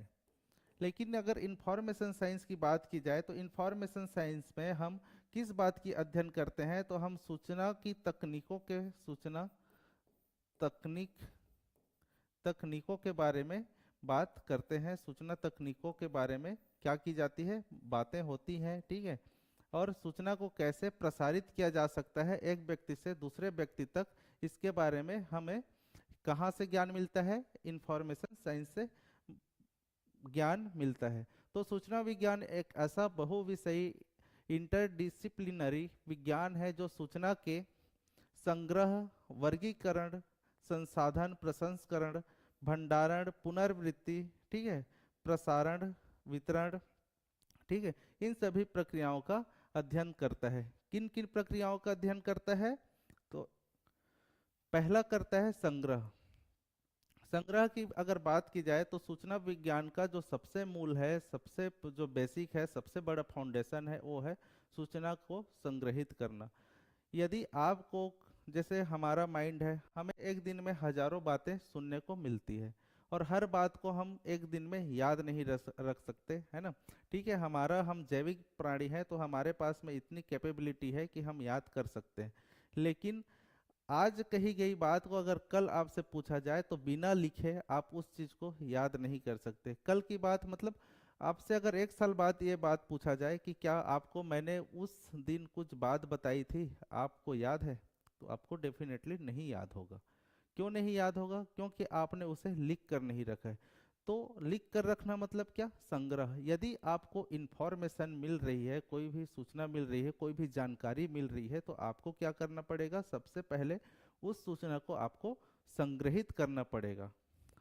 लेकिन अगर इंफॉर्मेशन साइंस की बात की जाए तो इंफॉर्मेशन साइंस में हम किस बात की अध्ययन करते हैं, तो हम सूचना की तकनीकों के, सूचना तकनीक तकनीकों के बारे में बात करते हैं। सूचना तकनीकों के बारे में क्या की जाती है, बातें होती हैं, ठीक है। और सूचना को कैसे प्रसारित किया जा सकता है एक व्यक्ति से दूसरे व्यक्ति तक, इसके बारे में हमें कहाँ से ज्ञान मिलता है, इंफॉर्मेशन साइंस से ज्ञान मिलता है। तो सूचना विज्ञान एक ऐसा बहुविषयी इंटरडिसिप्लिनरी विज्ञान है जो सूचना के संग्रह, वर्गीकरण, संसाधन प्रसंस्करण, भंडारण, पुनर्वृत्ति, ठीक है, प्रसारण, वितरण, ठीक है, इन सभी प्रक्रियाओं का अध्ययन करता है। किन किन प्रक्रियाओं का अध्ययन करता है, तो पहला करता है संग्रह। संग्रह की अगर बात की जाए तो सूचना विज्ञान का जो सबसे मूल है, सबसे जो बेसिक है, सबसे बड़ा फाउंडेशन है, वो है सूचना को संग्रहित करना। यदि आपको, जैसे हमारा माइंड है, हमें एक दिन में हजारों बातें सुनने को मिलती है और हर बात को हम एक दिन में याद नहीं रख सकते, है ना। ठीक है, हम जैविक प्राणी हैं तो हमारे पास में इतनी कैपेबिलिटी है कि हम याद कर सकते हैं। लेकिन आज कही गई बात को अगर कल आपसे पूछा जाए तो बिना लिखे आप उस चीज को याद नहीं कर सकते। कल की बात मतलब आपसे अगर 1 साल बाद ये बात पूछा जाए कि क्या आपको मैंने उस दिन कुछ बात बताई थी, आपको याद है, तो आपको डेफिनेटली नहीं याद होगा। क्यों नहीं याद होगा, क्योंकि आपने उसे लिख कर नहीं रखा है। तो लिख कर रखना मतलब क्या, संग्रह। यदि आपको इंफॉर्मेशन मिल रही है, कोई भी सूचना मिल रही है, कोई भी जानकारी मिल रही है, तो आपको क्या करना पड़ेगा, सबसे पहले उस सूचना को आपको संग्रहित करना पड़ेगा,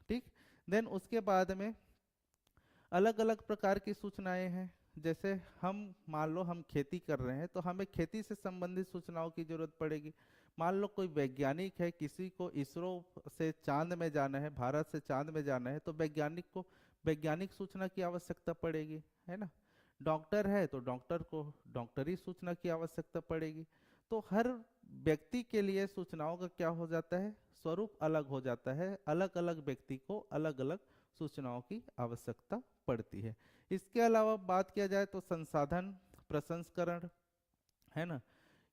ठीक। देन उसके बाद में अलग अलग प्रकार की सूचनाएं हैं। जैसे हम मान लो हम खेती कर रहे हैं तो हमें खेती से संबंधित सूचनाओं की जरूरत पड़ेगी। मान लो कोई वैज्ञानिक है, किसी को इसरो से चांद में जाना है, भारत से चांद में जाना है, तो वैज्ञानिक को वैज्ञानिक सूचना की आवश्यकता पड़ेगी, है ना। डॉक्टर है तो डॉक्टर को डॉक्टरी सूचना की आवश्यकता पड़ेगी। तो हर व्यक्ति के लिए सूचनाओं का क्या हो जाता है, स्वरूप अलग हो जाता है। अलग अलग व्यक्ति को अलग अलग सूचनाओं की आवश्यकता पड़ती है। इसके अलावा बात किया जाए तो संसाधन प्रसंस्करण, है ना।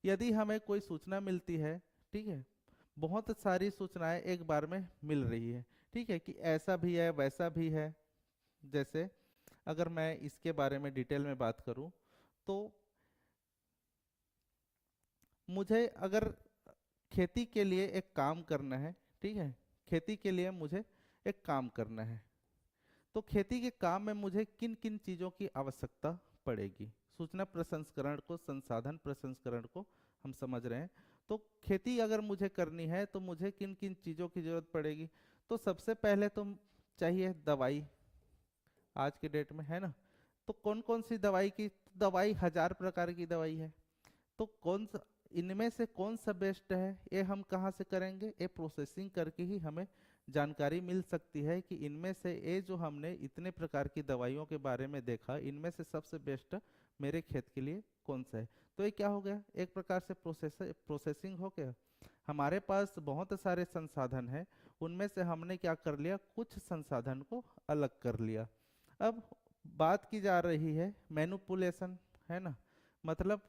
यदि हमें कोई सूचना मिलती है, ठीक है, बहुत सारी सूचनाएं एक बार में मिल रही है, ठीक है, कि ऐसा भी है वैसा भी है। जैसे अगर मैं इसके बारे में डिटेल में बात करूं तो मुझे अगर खेती के लिए एक काम करना है, ठीक है, खेती के लिए मुझे एक काम करना है, तो खेती के काम में मुझे किन किन चीज़ों की आवश्यकता पड़ेगी। सूचना प्रसंस्करण को, संसाधन प्रसंस्करण को हम समझ रहे हैं। तो खेती अगर मुझे करनी है तो मुझे किन किन चीज़ों की जरूरत पड़ेगी। तो सबसे पहले तो चाहिए दवाई, आज के डेट में, है ना। तो कौन कौन सी दवाई की, दवाई 1000 प्रकार की दवाई है। तो कौन सा, इनमें से कौन सा बेस्ट है, ये हम कहाँ से करेंगे, ये प्रोसेसिंग करके ही हमें जानकारी मिल सकती है कि इनमें से ये जो हमने इतने प्रकार की दवाइयों के बारे में देखा, इनमें से सबसे बेस्ट मेरे खेत के लिए कौन सा है। तो ये क्या हो गया, एक प्रकार से प्रोसेसिंग हो गया। हमारे पास बहुत सारे संसाधन हैं, उनमें से हमने क्या कर लिया, कुछ संसाधन को अलग कर लिया। अब बात की जा रही है मैनिपुलेशन, है ना। मतलब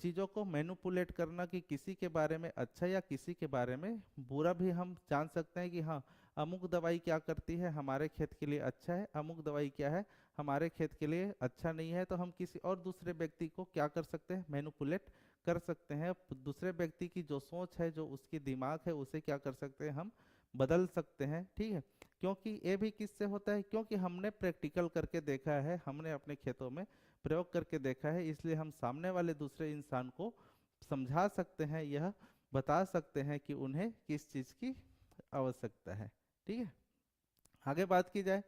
चीज़ों को मैनिपुलेट करना, कि किसी के बारे में अच्छा या किसी के बारे में बुरा भी हम जान सकते हैं कि हाँ, अमुक दवाई क्या करती है, हमारे खेत के लिए अच्छा है, अमुक दवाई क्या है, हमारे खेत के लिए अच्छा नहीं है। तो हम किसी और दूसरे व्यक्ति को क्या कर सकते हैं, मैनिपुलेट कर सकते हैं। दूसरे व्यक्ति की जो सोच है, जो उसकी दिमाग है, उसे क्या कर सकते हैं, हम बदल सकते हैं, ठीक है। क्योंकि ये भी किससे होता है, क्योंकि हमने प्रैक्टिकल करके देखा है, हमने अपने खेतों में प्रयोग करके देखा है, इसलिए हम सामने वाले दूसरे इंसान को समझा सकते हैं, यह बता सकते हैं कि उन्हें किस चीज़ की आवश्यकता है, ठीक है। आगे बात की जाए,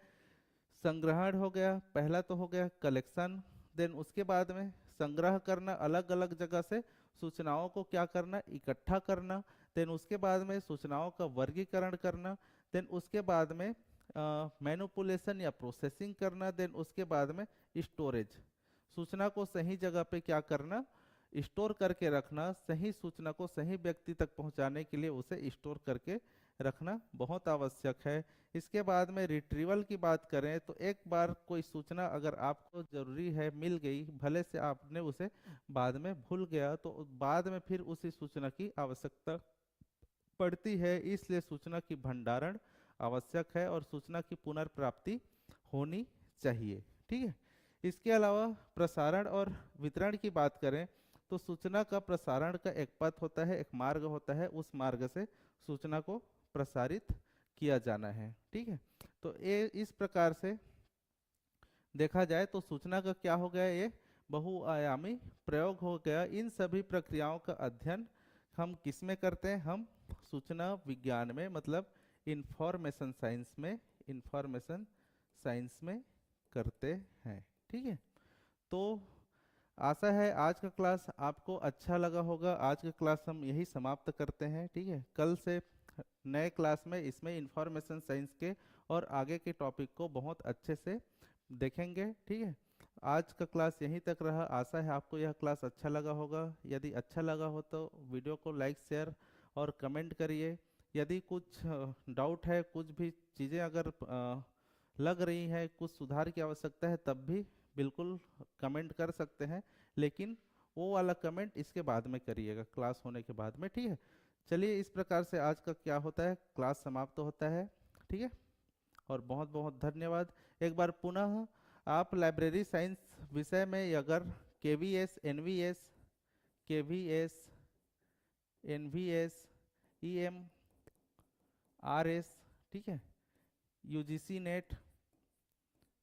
संग्रहण हो गया, पहला तो हो गया कलेक्शन। देन उसके बाद में संग्रह करना, अलग अलग जगह से सूचनाओं को क्या करना, इकट्ठा करना। देन उसके बाद में सूचनाओं का वर्गीकरण करना। देन उसके बाद में मैनिपुलेशन या प्रोसेसिंग करना। देन उसके बाद में स्टोरेज, सूचना को सही जगह पे क्या करना, स्टोर करके रखना, सही सूचना को सही व्यक्ति तक पहुंचाने के लिए उसे स्टोर करके रखना बहुत आवश्यक है। इसके बाद में रिट्रीवल की बात करें तो एक बार कोई सूचना अगर आपको जरूरी है मिल गई, भले से आपने उसे बाद में भूल गया, तो बाद में फिर उसी सूचना की आवश्यकता पड़ती है। इसलिए सूचना की भंडारण आवश्यक है और सूचना की पुनर्प्राप्ति होनी चाहिए। ठीक है। इसके अलावा प्रसारण और वितरण की बात करें तो सूचना का प्रसारण का एक पथ होता है, एक मार्ग होता है, उस मार्ग से सूचना को प्रसारित किया जाना है। ठीक है। तो ये इस प्रकार से देखा जाए तो सूचना का क्या हो गया, ये बहुआयामी प्रयोग हो गया। इन सभी प्रक्रियाओं का अध्ययन हम किस में करते हैं, हम सूचना विज्ञान में, मतलब इंफॉर्मेशन साइंस में, इंफॉर्मेशन साइंस में करते हैं। ठीक है। तो आशा है आज का क्लास आपको अच्छा लगा होगा। आज का क्लास हम यही समाप्त करते हैं। ठीक है। कल से नए क्लास में इसमें इंफॉर्मेशन साइंस के और आगे के टॉपिक को बहुत अच्छे से देखेंगे। ठीक है। आज का क्लास यहीं तक रहा। आशा है आपको यह क्लास अच्छा लगा होगा। यदि अच्छा लगा हो तो वीडियो को लाइक, शेयर और कमेंट करिए। यदि कुछ डाउट है, कुछ भी चीज़ें अगर लग रही हैं, कुछ सुधार की आवश्यकता है, तब भी बिल्कुल कमेंट कर सकते हैं, लेकिन वो वाला कमेंट इसके बाद में करिएगा, क्लास होने के बाद में। ठीक है। चलिए, इस प्रकार से आज का क्या होता है, क्लास समाप्त होता है। ठीक है। और बहुत बहुत धन्यवाद। एक बार पुनः आप लाइब्रेरी साइंस विषय में अगर KVS, NVS, KVS, NVS, EM, RS, ठीक है, यूजीसी नेट,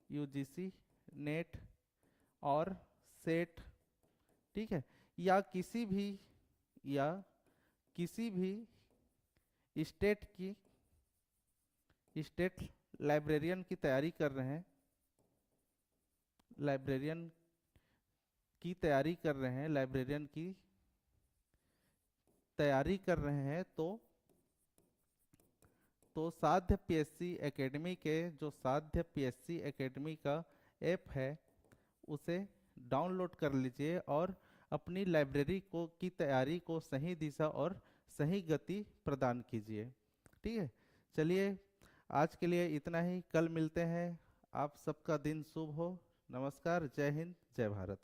यूजीसी नेट और सेट, ठीक है, या किसी भी स्टेट लाइब्रेरियन की तैयारी कर रहे हैं, लाइब्रेरियन की तैयारी कर रहे हैं, लाइब्रेरियन की तैयारी कर रहे हैं, तो साध्य पीएससी एकेडमी के, जो साध्य पीएससी एकेडमी का ऐप है, उसे डाउनलोड कर लीजिए और अपनी लाइब्रेरी को की तैयारी को सही दिशा और सही गति प्रदान कीजिए। ठीक है। चलिए, आज के लिए इतना ही। कल मिलते हैं। आप सबका दिन शुभ हो। नमस्कार। जय हिंद, जय भारत।